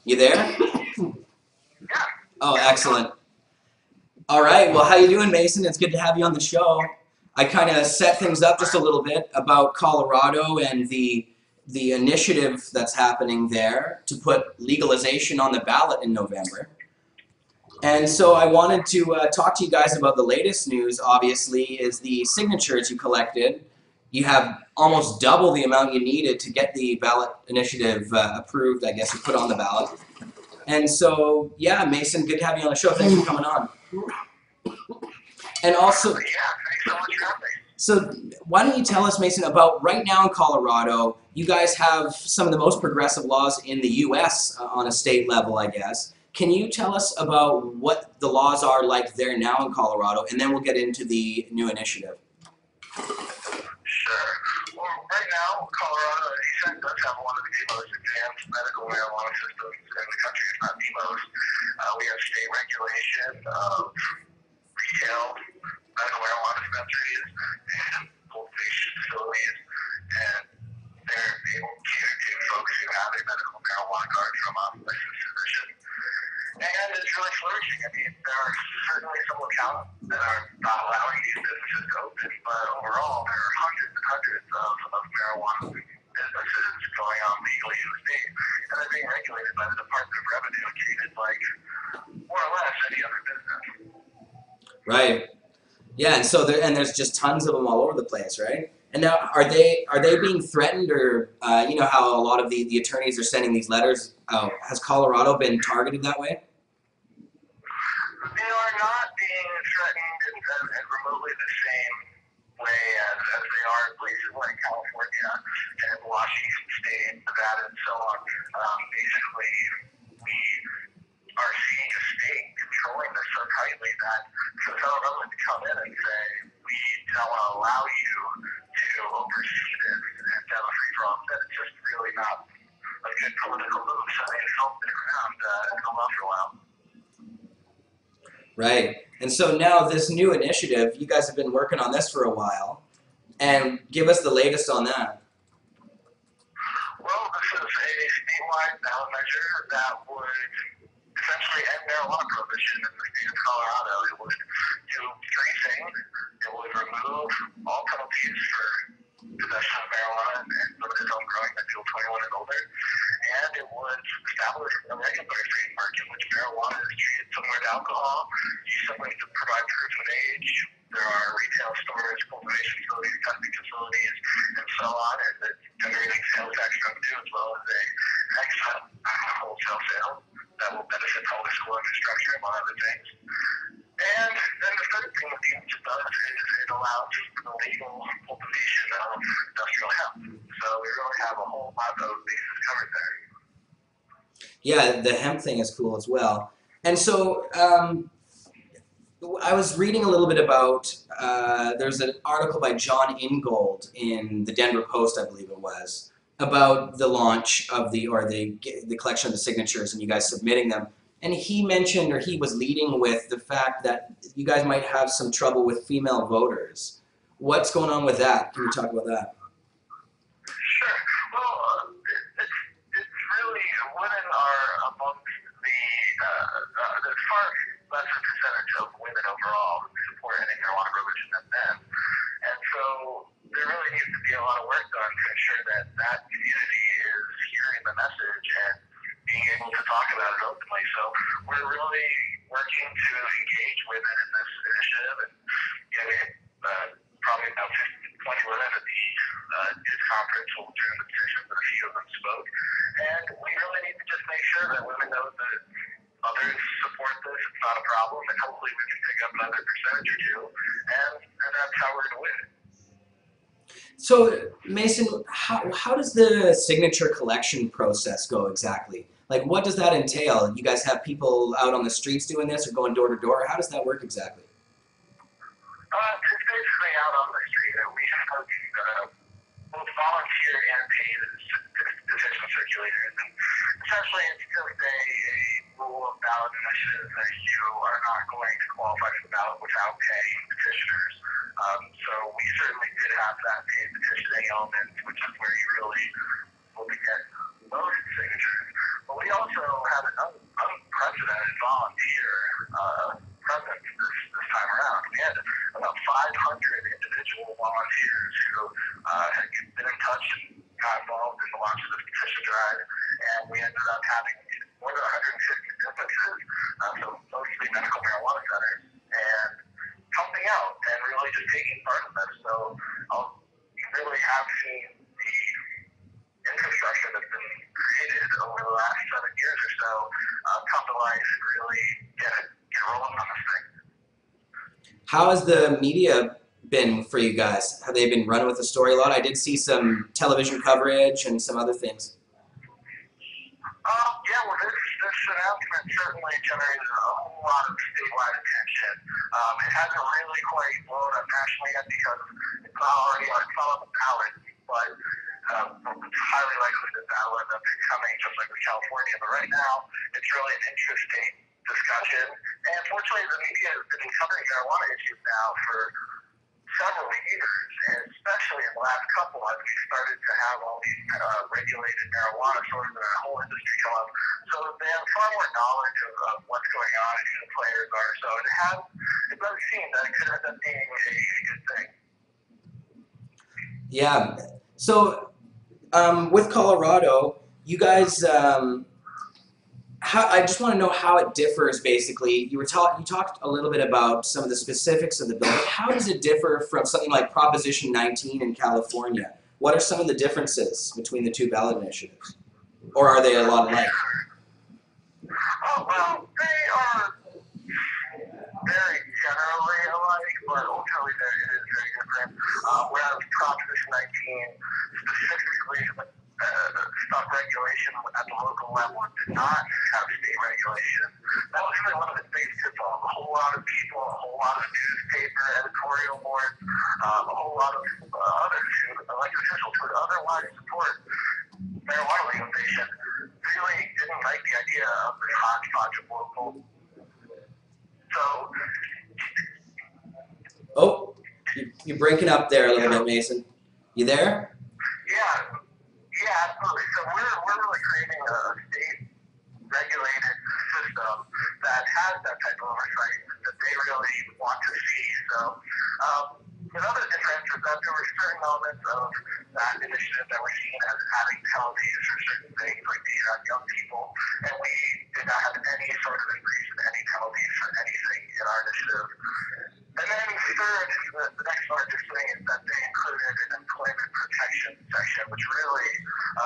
You there? Oh, excellent. All right. Well, how you doing, Mason? It's good to have you on the show. I kind of set things up just a little bit about Colorado and the initiative that's happening there to put legalization on the ballot in November. And so I wanted to talk to you guys about the latest news, obviously, is the signatures you collected. You have almost double the amount you needed to get the ballot initiative approved, I guess, and put on the ballot. And so, yeah, Mason, good to have you on the show. Thanks for coming on. And also, so why don't you tell us, Mason, about right now in Colorado, you guys have some of the most progressive laws in the U.S. On a state level, I guess. Can you tell us about what the laws are like there now in Colorado, and then we'll get into the new initiative. Sure. Well, right now, Colorado, as you said, does have one of the most advanced medical marijuana systems in the country, if not the most. We have state regulation of retail medical marijuana dispensaries and cultivation facilities, and they're able to cater to folks who have a medical marijuana card from a licensed physician. And it's really flourishing. I mean, there are certainly some locales that are not allowing these businesses to open, but overall, there are hundreds and hundreds of marijuana businesses going on legally in the state, and they're being regulated by the Department of Revenue and treated like more or less any other business. Right. Yeah, and so there's just tons of them all over the place, right? And now, are they being threatened, or you know how a lot of the attorneys are sending these letters out? Has Colorado been targeted that way? They are not being threatened in remotely the same way as they are in places like California and Washington State, Nevada, and so on. Basically, we are seeing a state controlling this so tightly that for the federal government to come in and say, we don't want to allow you to oversee this and to have a free-for-all, it's just really not a good political move. So they've held it around and held on for a while. Right. And so now this new initiative, you guys have been working on this for a while, and give us the latest on that. Well, this is a statewide ballot measure that would essentially end marijuana prohibition in the state of Colorado. It would do three things. It would remove all penalties for possession of marijuana and limited home growing by people 21 and older. And it would establish a regulatory framework in which marijuana is treated similar to alcohol. You simply have to provide proof of age. There are retail stores, cultivation facilities, testing facilities, and so on, and it's generating sales tax revenue as well as a excellent wholesale sale that will benefit public school infrastructure, among other things. And then the third thing that the initiative does is it allows the legal cultivation of industrial hemp. So we really have a whole lot of bases covered there. Yeah, the hemp thing is cool as well. And so I was reading a little bit about, there's an article by John Ingold in the Denver Post, I believe it was, about the launch of the collection of the signatures and you guys submitting them. And he mentioned, or he was leading with the fact that you guys might have some trouble with female voters. What's going on with that? Can you talk about that? Sure. Well, it's really, women are amongst there's far lesser percentage of women overall who support ending marijuana prohibition than men. And so there really needs to be a lot of work done to ensure that that community is hearing the message and being able to talk about it openly. So we're really working to engage women in this initiative and getting probably about 20 women at the youth conference will during the petition, but a few of them spoke. And we really need to just make sure that women know that others support this, it's not a problem, and hopefully we can pick up another percentage or two, and that's how we're going to win. So, Mason, how does the signature collection process go exactly? Like, what does that entail? You guys have people out on the streets doing this or going door to door? How does that work exactly? It's basically out on the street. We have both volunteer and paid petition circulators. And essentially, it's just a rule of ballot initiatives that you are not going to qualify for the ballot without paying petitioners. So we certainly did have that paid petitioning element, which is where you really will get most signatures. But we also had an unprecedented volunteer presence this time around. We had about 500 individual volunteers who had been in touch and got involved in the launch of this petition drive, and we ended up having more than 150 businesses, so mostly medical marijuana centers, and helping out and really just taking part in this. So you really have seen the infrastructure that's been created over the last 7 years or so come to life and really get rolling on this thing. How has the media been for you guys? Have they been running with the story a lot? I did see some television coverage and some other things. Yeah, well, this announcement certainly generated a whole lot of statewide attention. It hasn't really quite blown up nationally yet because it's not already on the ballot, but it's highly likely that that will end up coming just like with California. But right now, it's really an interesting discussion. And fortunately, the media has been covering marijuana issues now for several years, and especially in the last couple, as we started to have all these regulated marijuana stores and our whole industry come up. So they have far more knowledge of what's going on and who the players are. So it does seem that it could end up being a good thing. Yeah. So with Colorado, you guys, I just want to know how it differs. Basically, you talked a little bit about some of the specifics of the bill. But how does it differ from something like Proposition 19 in California? What are some of the differences between the two ballot initiatives, or are they a lot alike? Oh, well, they are very generally alike, but ultimately it is very different. Whereas Proposition 19 specifically stock regulation at the local level did not have state regulation. That was really one of the biggest pitfalls. A whole lot of people, a whole lot of newspaper editorial boards, a whole lot of others who, elected officials who would otherwise support marijuana legalization, really didn't like the idea of the hodgepodge of local. So. Oh, you're breaking up there a little bit, Mason. You there? Yeah, absolutely. So we're really creating a state-regulated system that has that type of oversight that they really want to see. So another difference is that there were certain elements of that initiative that we're seeing as having penalties for certain things, like being on young people, and we did not have any sort of increase in any penalties for anything in our initiative. And then third, the next largest thing is that they included an employment protection section, which really,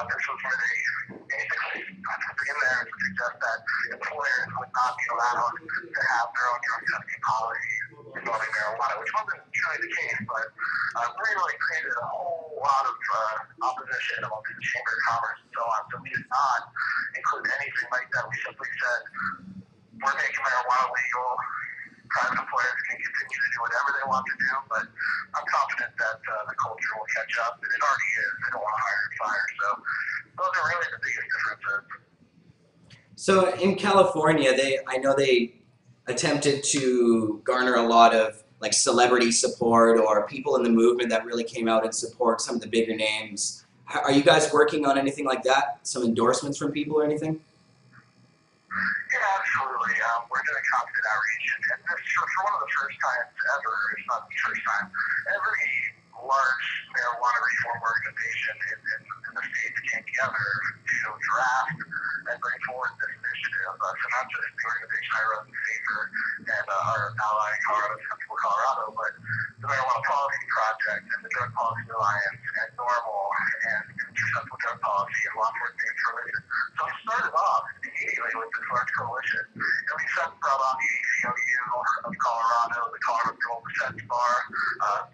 this was where they basically put in there to suggest that employers would not be allowed to have their own drug testing policies involving marijuana, which wasn't truly the case, but really created a whole lot of opposition amongst the Chamber of Commerce and so on. So we did not include anything like that. We simply said, we're making marijuana legal. Private employers can continue to do whatever they want to do, but I'm confident that the culture will catch up, and it already is. They don't want to hire and fire, so those are really the biggest differences. So in California, I know they attempted to garner a lot of like celebrity support or people in the movement that really came out and support some of the bigger names. Are you guys working on anything like that? Some endorsements from people or anything? Yeah, absolutely. We're doing constant outreach, and this, for one of the first times ever, if not the first time, every large marijuana reform organization in the states came together to draft and bring forward this initiative. So not not just the organization I run, Safer, and our ally, Colorado, but the Marijuana Policy Project and the Drug Policy Alliance and NORML and Interceptable Drug Policy and Law Enforcement Information. So we started off immediately with this large coalition, and we brought on the ACLU of Colorado, the Colorado Control Percent Bar,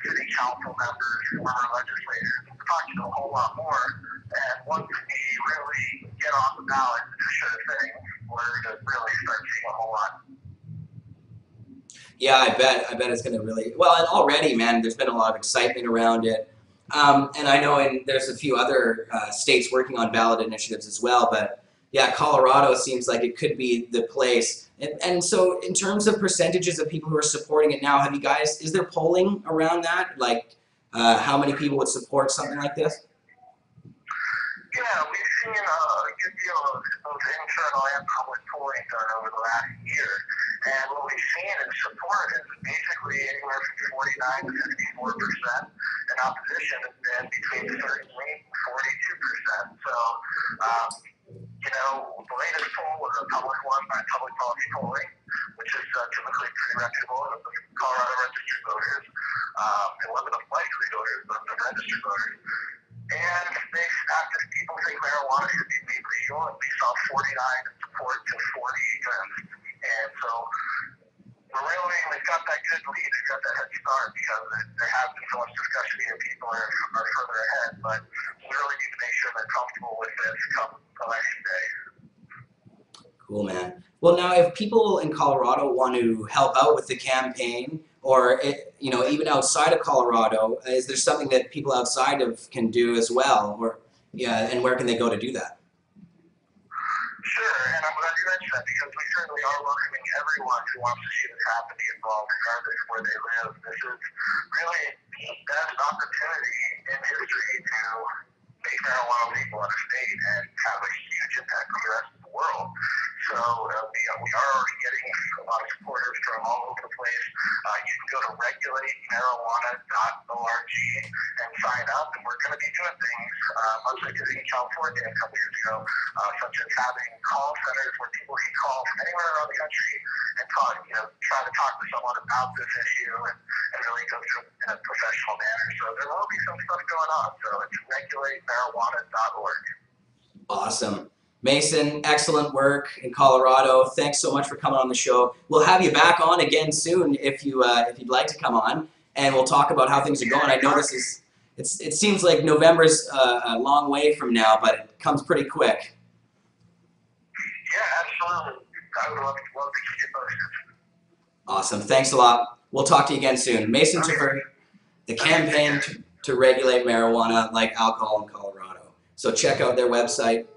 city council members, former legislators. We're talking to a whole lot more. And once we really get on the ballot and this sort of thing, we're going to really start seeing a whole lot. Yeah, I bet it's going to really, well, and already, man, there's been a lot of excitement around it. And I know there's a few other states working on ballot initiatives as well, but yeah, Colorado seems like it could be the place. And so in terms of percentages of people who are supporting it now, is there polling around that? Like how many people would support something like this? Yeah, we've seen a good deal of both internal and public polling done over the last year. And what we've seen in support is basically anywhere from 49 to 54%, and opposition has been between 38 and 42%. So, the latest poll was a public one by Public Policy Polling, which is typically pretty reputable of the Colorado registered voters. It wasn't of likely voters, but the registered voters. And they asked if people think marijuana should be made legal, and we saw 49 in support to 40 against. And so we've got that good lead, we've got that head start because there has been so much discussion here. People are further ahead, but we really need to make sure they're comfortable with this come election day. Cool, man. Well, now if people in Colorado want to help out with the campaign, or even outside of Colorado, is there something that people outside of can do as well, and where can they go to do that? Sure, and I'm glad you mentioned that because we certainly are welcoming everyone who wants to see this happen to be involved, regardless of where they live. This is really the best opportunity in history to make marijuana legal in a state and have a huge impact on the rest of the world. So we are already getting a lot of supporters from all over the place. You can go to regulatemarijuana.org and sign up, and we're going to be doing things, much like we did in California a couple years ago, such as having call centers where people can call from anywhere around the country and try to talk to someone about this issue and really go through it in a professional manner. So there will be some stuff going on. So it's regulatemarijuana.org. Awesome. Mason, excellent work in Colorado. Thanks so much for coming on the show. We'll have you back on again soon if you'd like to come on, and we'll talk about how things are going. I know it seems like November's a long way from now, but it comes pretty quick. Yeah, absolutely. I would love to keep you posted. Awesome. Thanks a lot. We'll talk to you again soon. Mason Tvert, the campaign to regulate marijuana like alcohol in Colorado. So check out their website.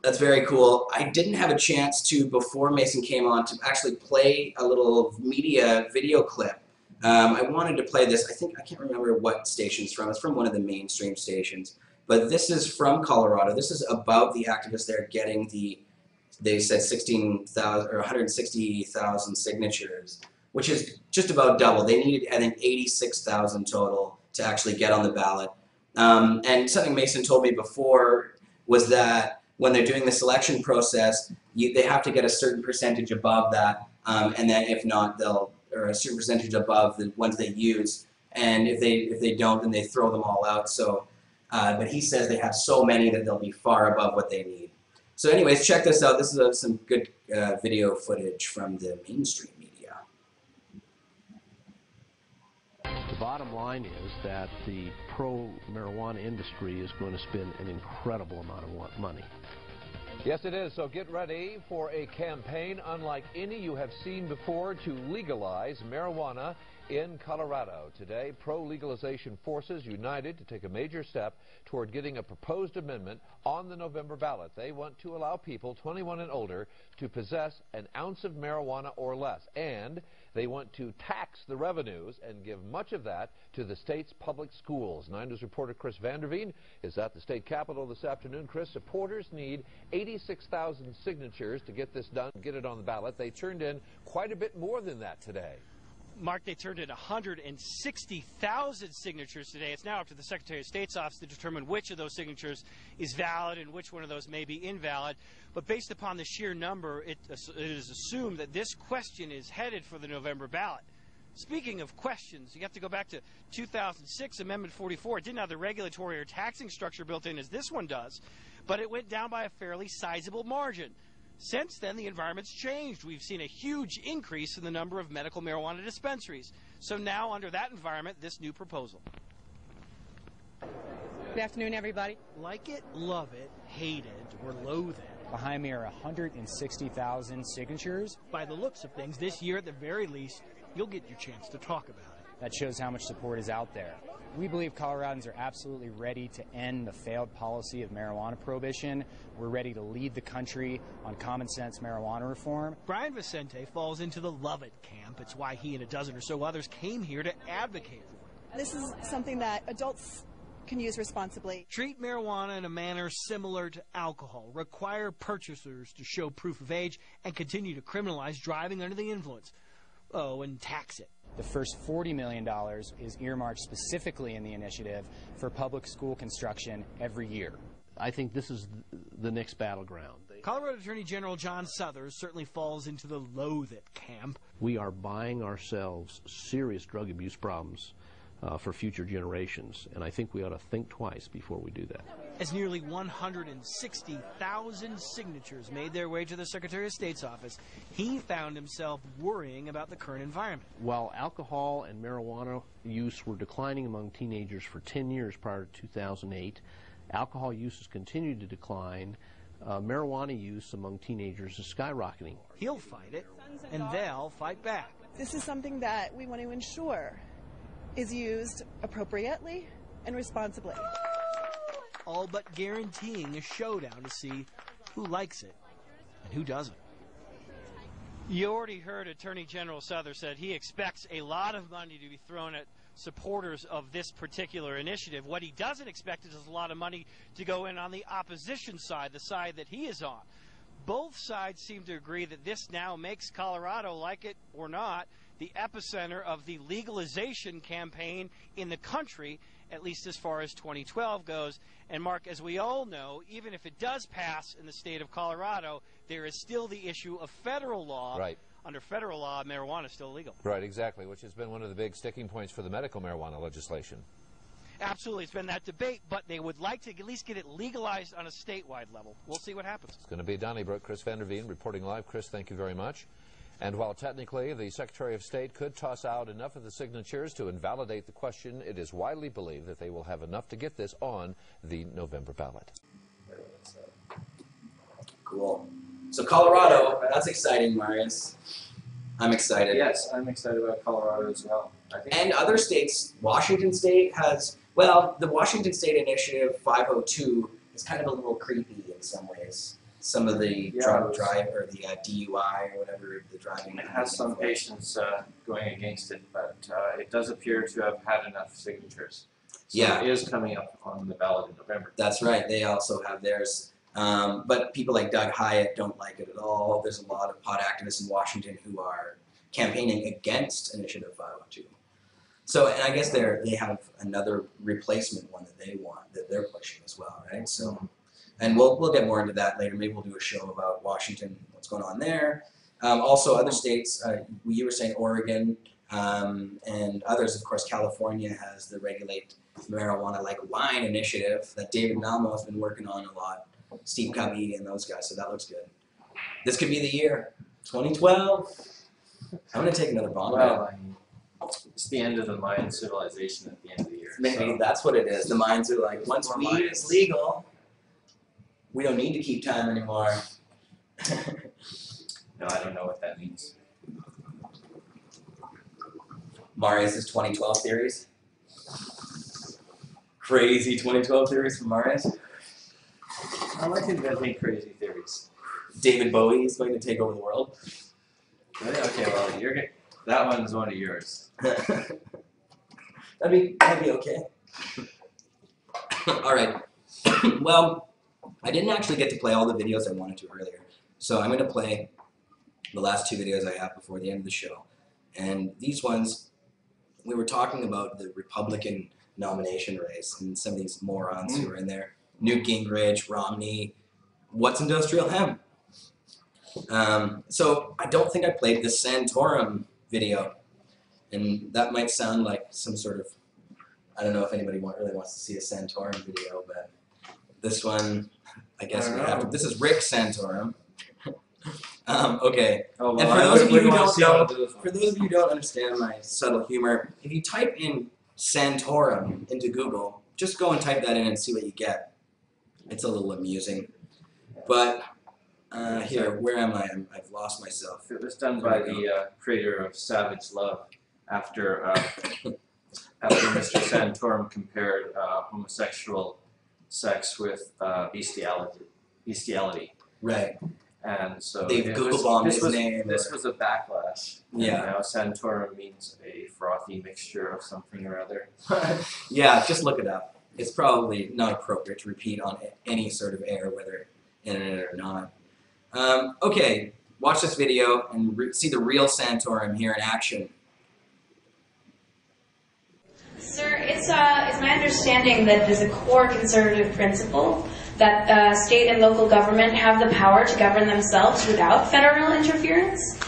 That's very cool. I didn't have a chance to, before Mason came on, to actually play a little media video clip. I wanted to play this. I can't remember what station it's from. It's from one of the mainstream stations. But this is from Colorado. This is about the activists there getting they said 16,000 or 160,000 signatures, which is just about double. They needed, I think, 86,000 total to actually get on the ballot. And something Mason told me before was that when they're doing the selection process, they have to get a certain percentage above that, and then if not, or a certain percentage above the ones they use. And if they don't, then they throw them all out. So, but he says they have so many that they'll be far above what they need. So anyways, check this out. This is some good video footage from the mainstream media. The bottom line is that the pro-marijuana industry is going to spend an incredible amount of money. Yes, it is. So get ready for a campaign unlike any you have seen before to legalize marijuana in Colorado. Today, pro-legalization forces united to take a major step toward getting a proposed amendment on the November ballot. They want to allow people 21 and older to possess an ounce of marijuana or less, and they want to tax the revenues and give much of that to the state's public schools. 9 News reporter Chris Vanderveen is at the state capitol this afternoon. Chris, supporters need 86,000 signatures to get this done, get it on the ballot. They turned in quite a bit more than that today. Mark, they turned in 160,000 signatures today. It's now up to the Secretary of State's office to determine which of those signatures is valid and which one of those may be invalid. But based upon the sheer number, it is assumed that this question is headed for the November ballot. Speaking of questions, you have to go back to 2006, Amendment 44. It didn't have the regulatory or taxing structure built in as this one does, but it went down by a fairly sizable margin. Since then, the environment's changed. We've seen a huge increase in the number of medical marijuana dispensaries. So now, under that environment, this new proposal. Good afternoon, everybody. Like it, love it, hate it, or loathe it. Behind me are 160,000 signatures. By the looks of things, this year, at the very least, you'll get your chance to talk about it. That shows how much support is out there. We believe Coloradans are absolutely ready to end the failed policy of marijuana prohibition. We're ready to lead the country on common sense marijuana reform. Brian Vicente falls into the love it camp. It's why he and a dozen or so others came here to advocate for it. This is something that adults can use responsibly. Treat marijuana in a manner similar to alcohol. Require purchasers to show proof of age and continue to criminalize driving under the influence. Oh, and tax it. The first $40 million is earmarked specifically in the initiative for public school construction every year. I think this is the next battleground. Colorado Attorney General John Suthers certainly falls into the loathe it camp. We are buying ourselves serious drug abuse problems for future generations, and I think we ought to think twice before we do that. As nearly 160,000 signatures made their way to the Secretary of State's office, he found himself worrying about the current environment. While alcohol and marijuana use were declining among teenagers for 10 years prior to 2008, alcohol use has continued to decline. Marijuana use among teenagers is skyrocketing. He'll fight it, and they'll fight back. This is something that we want to ensure is used appropriately and responsibly. All but guaranteeing a showdown to see who likes it and who doesn't. You already heard Attorney General Suthers said he expects a lot of money to be thrown at supporters of this particular initiative. What he doesn't expect is a lot of money to go in on the opposition side, the side that he is on. Both sides seem to agree that this now makes Colorado, like it or not, the epicenter of the legalization campaign in the country, at least as far as 2012 goes. And Mark, as we all know, even if it does pass in the state of Colorado, there is still the issue of federal law. Right. Under federal law, marijuana is still illegal. Right, exactly, which has been one of the big sticking points for the medical marijuana legislation. Absolutely, it's been that debate, but they would like to at least get it legalized on a statewide level. We'll see what happens. It's going to be Donnybrook. Chris Vanderveen reporting live. Chris, thank you very much. And while technically the Secretary of State could toss out enough of the signatures to invalidate the question, it is widely believed that they will have enough to get this on the November ballot. Cool. So Colorado, that's exciting, Marius. I'm excited. Yes, I'm excited about Colorado as well. And other states, Washington State has, well, the Washington State Initiative 502 is kind of a little creepy in some ways. Some of the DUI or whatever, the driving. It has some patients going against it, but it does appear to have had enough signatures. So it is coming up on the ballot in November. That's right. They also have theirs. But people like Doug Hyatt don't like it at all. There's a lot of pot activists in Washington who are campaigning against Initiative 502. So, and I guess they have another replacement one that they want, that they're pushing as well, right? So, and we'll get more into that later. Maybe we'll do a show about Washington, what's going on there. Also, other states, you were saying Oregon and others. Of course, California has the Regulate Marijuana Like Wine initiative that David Malmo has been working on a lot. Steve Cubby and those guys, so that looks good. This could be the year, 2012. I'm going to take another bomb. Well, it's the end of the Mayan civilization at the end of the year. Maybe that's what it is. The Mayans are like, once weed is legal, we don't need to keep time anymore. No, I don't know what that means. Marius' 2012 theories. Crazy 2012 theories from Marius. I like inventing crazy theories. David Bowie is going to take over the world. Really? Okay, well, that one's one of yours. That'd be okay. All right. Well, I didn't actually get to play all the videos I wanted to earlier, so I'm going to play the last two videos I have before the end of the show. And these ones, we were talking about the Republican nomination race and some of these morons who are in there. Newt Gingrich, Romney, what's industrial hemp? So I don't think I played the Santorum video. And that might sound like some sort of, I don't know if anybody really wants to see a Santorum video, but this one, I guess we have to. This is Rick Santorum. Okay. Oh, well, and for those of you who don't know, for those of you who don't understand my subtle humor, if you type in Santorum into Google, just go and type that in and see what you get. It's a little amusing. But here, where am I? I've lost myself. It was done by the creator of Savage Love after Mr. Santorum compared homosexual sex with bestiality. Right. And so they've Google bombed his name. This was a backlash. Yeah. And now Santorum means a frothy mixture of something or other. Yeah, just look it up. It's probably not appropriate to repeat on any sort of air, whether internet or not. Okay, watch this video and see the real Santorum here in action. Sir, it's my understanding that it is a core conservative principle that state and local government have the power to govern themselves without federal interference.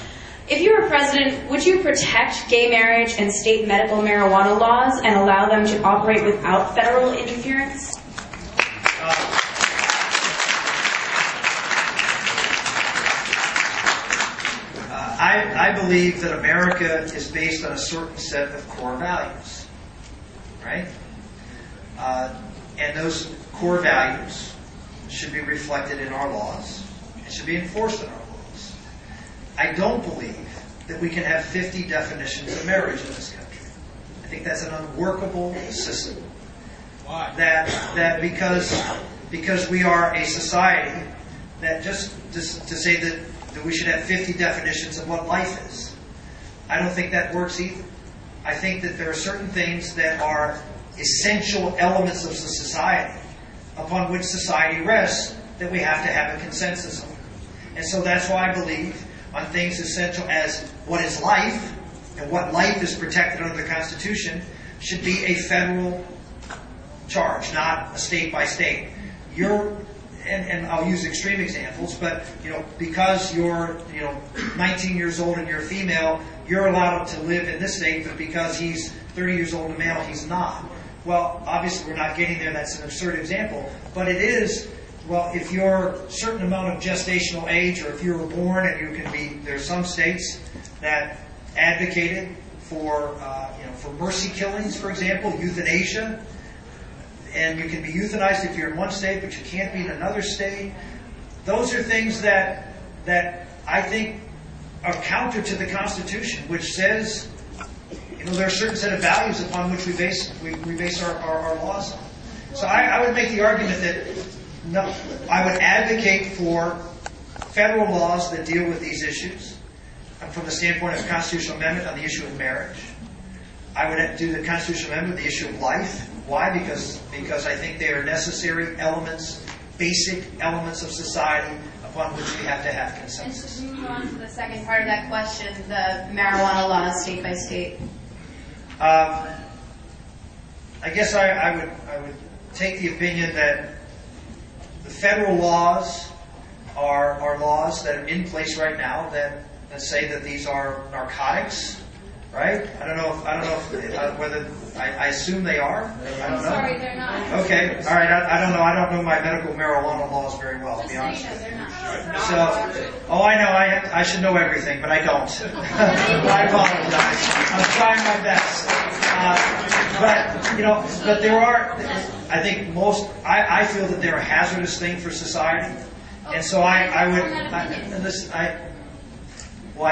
If you were president, would you protect gay marriage and state medical marijuana laws and allow them to operate without federal interference? I believe that America is based on a certain set of core values, right? And those core values should be reflected in our laws and should be enforced in our laws. I don't believe that we can have 50 definitions of marriage in this country. I think that's an unworkable system. Why? That because we are a society that just to say that we should have 50 definitions of what life is. I don't think that works either. I think that there are certain things that are essential elements of society upon which society rests that we have to have a consensus on. And so that's why I believe on things essential as what is life and what life is protected under the Constitution should be a federal charge, not a state by state. And I'll use extreme examples, but because you're 19 years old and you're a female, you're allowed to live in this state, but because he's 30 years old and male, he's not. Well, obviously we're not getting there. That's an absurd example, but it is. Well, if you're a certain amount of gestational age, or if you were born and you can be, there's some states that advocated for mercy killings, for example, euthanasia. And you can be euthanized if you're in one state, but you can't be in another state. Those are things that I think are counter to the Constitution, which says, there are a certain set of values upon which we base our laws on. So I would make the argument that I would advocate for federal laws that deal with these issues from the standpoint of a constitutional amendment on the issue of marriage. I would do the constitutional amendment on the issue of life. Why? Because I think they are necessary elements, basic elements of society upon which we have to have consensus. And to move on to the second part of that question, the marijuana laws state by state. I guess I would take the opinion that the federal laws are laws that are in place right now that say that these are narcotics. Right? I don't know if whether I assume they are. I don't know. Sorry, they're not. Okay. All right. I don't know. I don't know my medical marijuana laws very well, to be honest. They're not. So, I know. I should know everything, but I don't. I apologize. I'm trying my best. But there are. I think I feel that they're a hazardous thing for society, and so I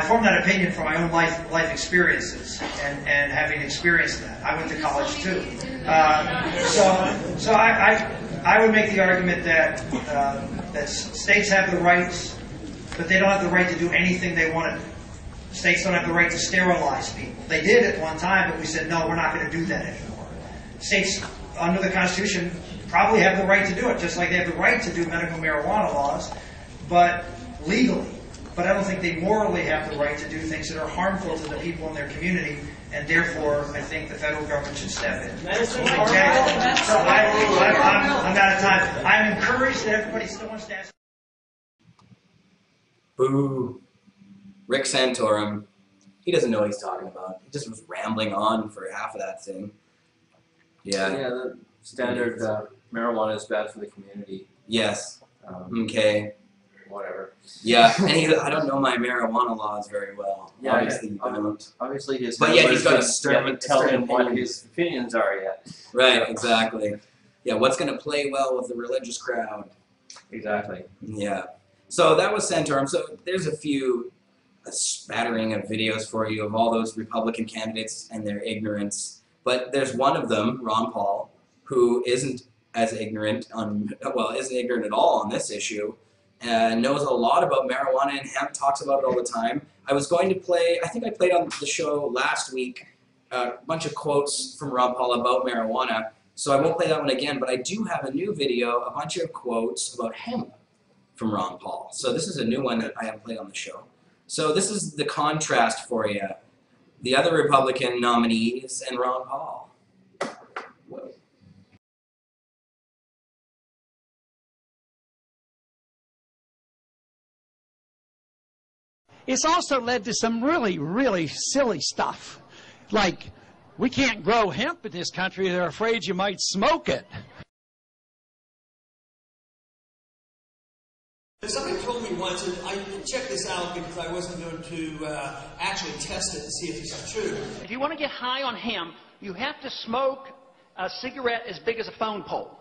formed that opinion from my own life experiences and having experienced that. I went to college too. So I would make the argument that states have the rights, but they don't have the right to do anything they want to do. States don't have the right to sterilize people. They did at one time, but we said, no, we're not going to do that anymore. States, under the Constitution, probably have the right to do it, just like they have the right to do medical marijuana laws, but legally. but I don't think they morally have the right to do things that are harmful to the people in their community, and therefore I think the federal government should step in. Okay? So I'm out of time. I'm encouraged that everybody still wants to ask. Boo. Rick Santorum. He doesn't know what he's talking about. He just was rambling on for half of that thing. Yeah. Yeah, the standard marijuana is bad for the community. Yes. Okay. Whatever. Yeah, and I don't know my marijuana laws very well. Yeah, obviously you don't. Obviously his but yeah, he's got a haven't tell him what his opinions are yet. Right, exactly. Yeah, what's going to play well with the religious crowd? Exactly. Yeah. So that was Santorum. So there's a spattering of videos for you of all those Republican candidates and their ignorance. But there's one of them, Ron Paul, who isn't as ignorant isn't ignorant at all on this issue. Knows a lot about marijuana and hemp, talks about it all the time. I was going to play, I think I played on the show last week, a bunch of quotes from Ron Paul about marijuana, so I won't play that one again, but I do have a new video, a bunch of quotes about hemp from Ron Paul. So this is a new one that I haven't played on the show. So this is the contrast for you. The other Republican nominees and Ron Paul. Whoa. It's also led to some really, really silly stuff. Like, we can't grow hemp in this country. They're afraid you might smoke it. Somebody told me once, and I checked this out because I wasn't going to actually test it and see if this is true. If you want to get high on hemp, you have to smoke a cigarette as big as a phone pole.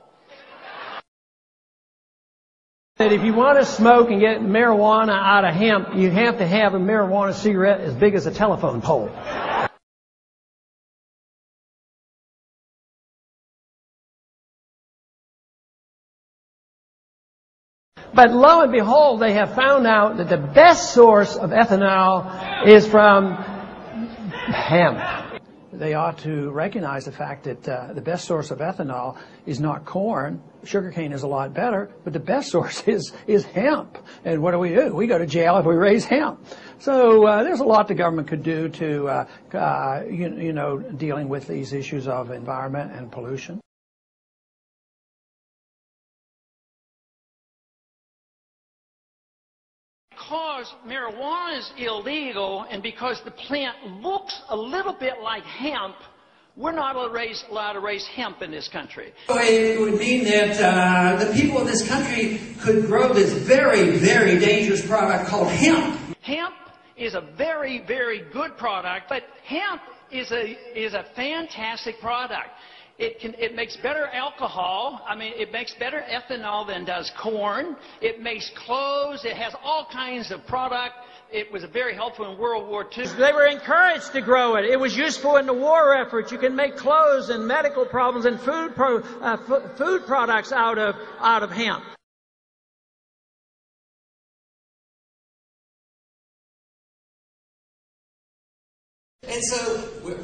That if you want to smoke and get marijuana out of hemp, you have to have a marijuana cigarette as big as a telephone pole. But lo and behold, they have found out that the best source of ethanol is from hemp. They ought to recognize the fact that the best source of ethanol is not corn. Sugarcane is a lot better, but the best source is hemp. And what do? We go to jail if we raise hemp. So there's a lot the government could do to, dealing with these issues of environment and pollution. Because marijuana is illegal and because the plant looks a little bit like hemp, we're not allowed to raise hemp in this country. It would mean that the people in this country could grow this very, very dangerous product called hemp. Hemp is a very, very good product, but hemp is a fantastic product. It makes better alcohol. I mean, it makes better ethanol than does corn. It makes clothes. It has all kinds of product. It was very helpful in World War II. They were encouraged to grow it. It was useful in the war effort. You can make clothes and medical problems and food products out of hemp. And so,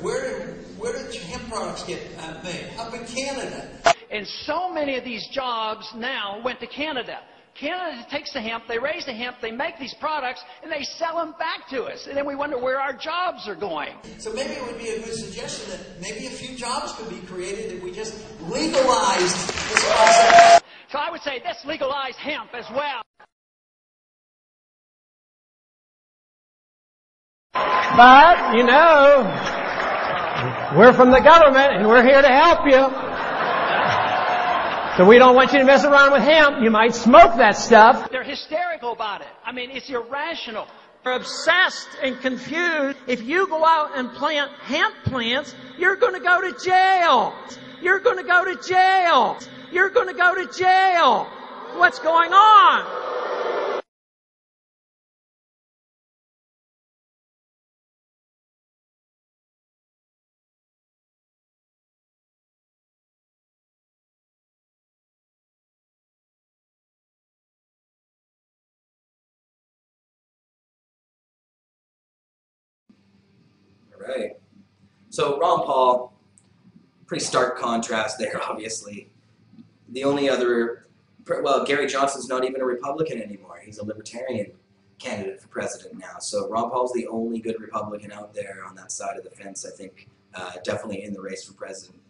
where did hemp products get made? Up in Canada. And so many of these jobs now went to Canada. Canada takes the hemp, they raise the hemp, they make these products, and they sell them back to us. And then we wonder where our jobs are going. So maybe it would be a good suggestion that maybe a few jobs could be created if we just legalized this process. So I would say let's legalize hemp as well. But, we're from the government and we're here to help you. So we don't want you to mess around with hemp. You might smoke that stuff. They're hysterical about it. I mean, it's irrational. They're obsessed and confused. If you go out and plant hemp plants, you're going to go to jail. You're going to go to jail. You're going to go to jail. What's going on? Right. So Ron Paul, pretty stark contrast there, obviously. The only other, Gary Johnson's not even a Republican anymore. He's a libertarian. candidate for president now. So Ron Paul's the only good Republican out there on that side of the fence, I think, definitely in the race for president.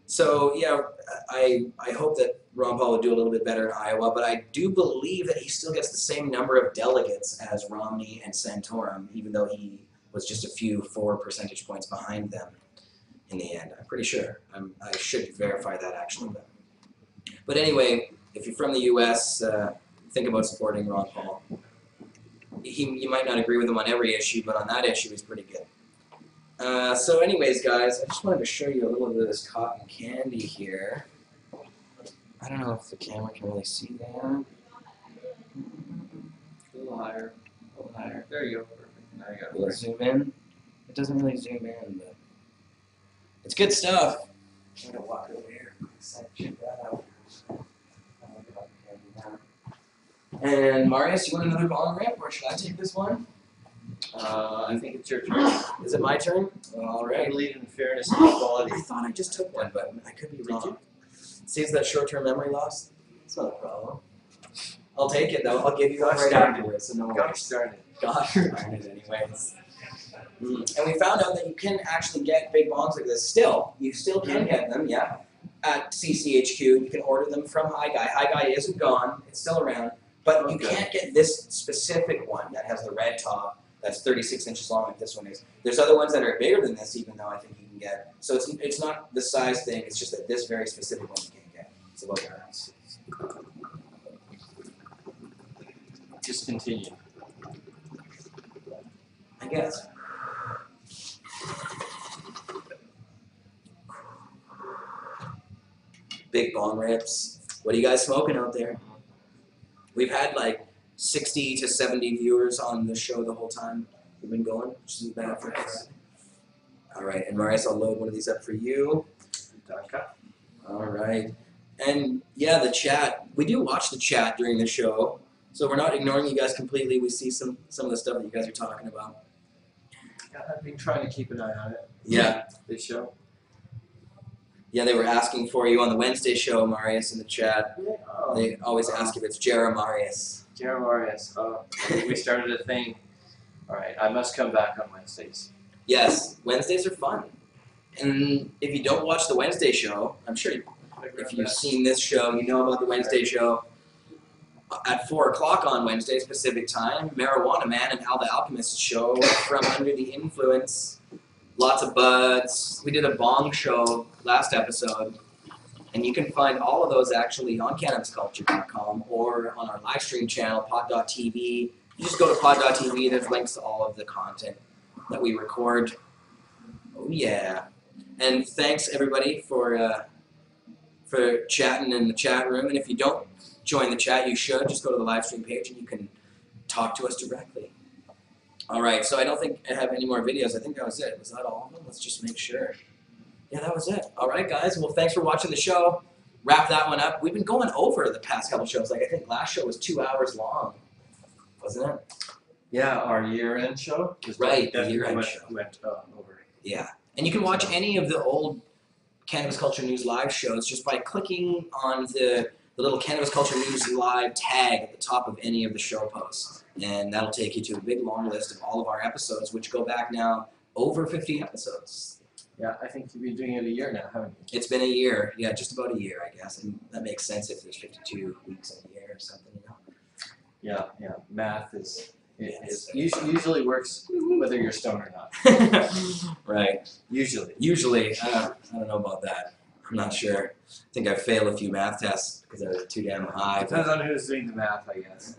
So yeah, I hope that Ron Paul would do a little bit better in Iowa, but I do believe that he still gets the same number of delegates as Romney and Santorum, even though he was just a few 4 percentage points behind them in the end. I'm pretty sure. I should verify that actually. But anyway, if you're from the U.S., think about supporting Ron Paul. You might not agree with him on every issue, but on that issue, he's pretty good. So anyways, guys, I just wanted to show you a little bit of this cotton candy here. I don't know if the camera can really see that. A little higher. A little higher. There you go. Perfect. Now you got it. Will it zoom in? It doesn't really zoom in, but it's good stuff. I'm gonna walk over here. Check that out. And Marius, you want another bong rip, or should I take this one? I think it's your turn. Is it my turn? All right. I believe in fairness and equality. I thought I just took one, but I could be wrong. See, is that short-term memory loss? It's not a problem. I'll take it, though. I'll give you one right afterwards, so no worries. Got started. Gosh darn it, anyways. And we found out that you can actually get big bongs like this still. You still can get them, yeah. At CCHQ, you can order them from High Guy. High Guy isn't gone. It's still around. But you can't get this specific one that has the red top that's 36 inches long like this one is. There's other ones that are bigger than this, even though I think you can get. So it's not the size thing, it's just that this very specific one you can't get. It's about that. Just continue. I guess. Big bong rips. What are you guys smoking out there? We've had like 60 to 70 viewers on the show the whole time we've been going, which isn't bad for us. All right, and Marius, I'll load one of these up for you. All right. And yeah, the chat. We do watch the chat during the show, so we're not ignoring you guys completely. We see some of the stuff that you guys are talking about. Yeah, I've been trying to keep an eye on it. Yeah. This show. Yeah, they were asking for you on the Wednesday show, Marius, in the chat. Oh. They always ask if it's Jeremarius. Jeremarius. Oh, we started a thing. All right, I must come back on Wednesdays. Yes, Wednesdays are fun. And if you don't watch the Wednesday show, I'm sure if you've seen this show, you know about the Wednesday show. At 4 o'clock on Wednesday, Pacific time, Marijuana Man and Al the Alchemist show from Under the Influence. Lots of buds. We did a bong show last episode. And you can find all of those actually on cannabisculture.com or on our live stream channel, pod.tv. You just go to pod.tv, there's links to all of the content that we record. Oh yeah. And thanks everybody for chatting in the chat room. And if you don't join the chat, you should. Just go to the live stream page and you can talk to us directly. All right, so I don't think I have any more videos. I think that was it. Was that all of them? Let's just make sure. Yeah, that was it. All right, guys. Well, thanks for watching the show. Wrap that one up. We've been going over the past couple shows. Like, I think last show was 2 hours long, wasn't it? Yeah, our year-end show. Right, the year-end show. Went over. Yeah. And you can watch any of the old Cannabis Culture News live shows just by clicking on the little Cannabis Culture News live tag at the top of any of the show posts. And that'll take you to a big, long list of all of our episodes, which go back now over 50 episodes. Yeah, I think you've been doing it a year now, haven't you? It's been a year. Yeah, just about a year, I guess. And that makes sense if there's 52 weeks in a year or something, you know? Yeah. Math usually works whether you're stoned or not. Right. Usually. I don't know about that. I'm not sure. I think I failed a few math tests because I was too damn high. Depends on who's doing the math, I guess.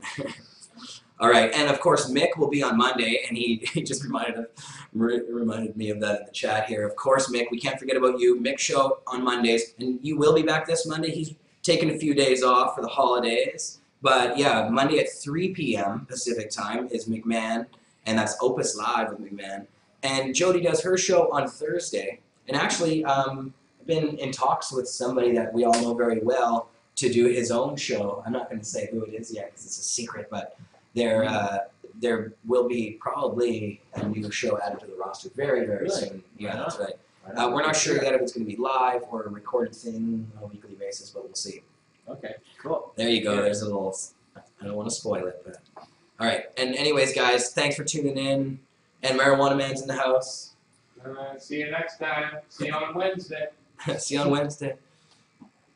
All right, and of course Mick will be on Monday, and he just reminded me of that in the chat here. Of course, Mick, we can't forget about you. Mick show on Mondays, and you will be back this Monday. He's taking a few days off for the holidays, but yeah, Monday at 3 p.m. Pacific time is McMahon, and that's Opus Live with McMahon. And Jody does her show on Thursday, and actually I've been in talks with somebody that we all know very well to do his own show. I'm not going to say who it is yet because it's a secret, but there will be probably a new show added to the roster very, very soon. Yeah, that's right. We're not sure yet if it's going to be live or a recorded thing on a weekly basis, but we'll see. Okay, cool. There you go. There's a little, I don't want to spoil it, but. All right. And anyways, guys, thanks for tuning in. And Marijuana Man's in the house. See you next time. See you on Wednesday. See you on Wednesday.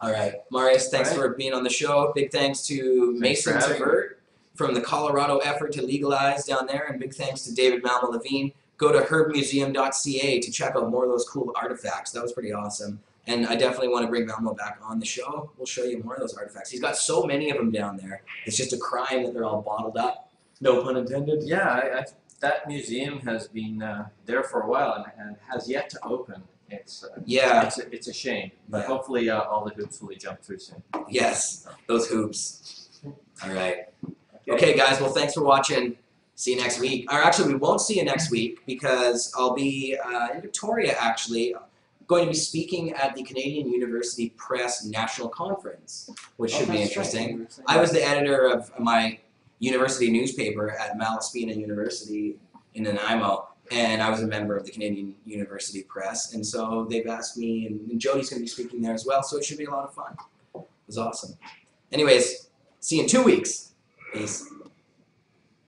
All right. Marius, thanks for being on the show. Big thanks to Mason Tvert from the Colorado effort to legalize down there. And big thanks to David Malmo-Levine. Go to herbmuseum.ca to check out more of those cool artifacts. That was pretty awesome. And I definitely want to bring Malmo back on the show. We'll show you more of those artifacts. He's got so many of them down there. It's just a crime that they're all bottled up. No pun intended. Yeah, that museum has been there for a while and has yet to open. It's a shame, but hopefully all the hoops will be jumped through soon. Yes, those hoops. All right. Okay, guys. Well, thanks for watching. See you next week. Or actually, we won't see you next week because I'll be in Victoria. Actually, going to be speaking at the Canadian University Press National Conference, which should be interesting. Right. I was the editor of my university newspaper at Malaspina University in Nanaimo, and I was a member of the Canadian University Press, and so they've asked me, and Jody's going to be speaking there as well, so it should be a lot of fun. It was awesome. Anyways, see you in 2 weeks. Peace.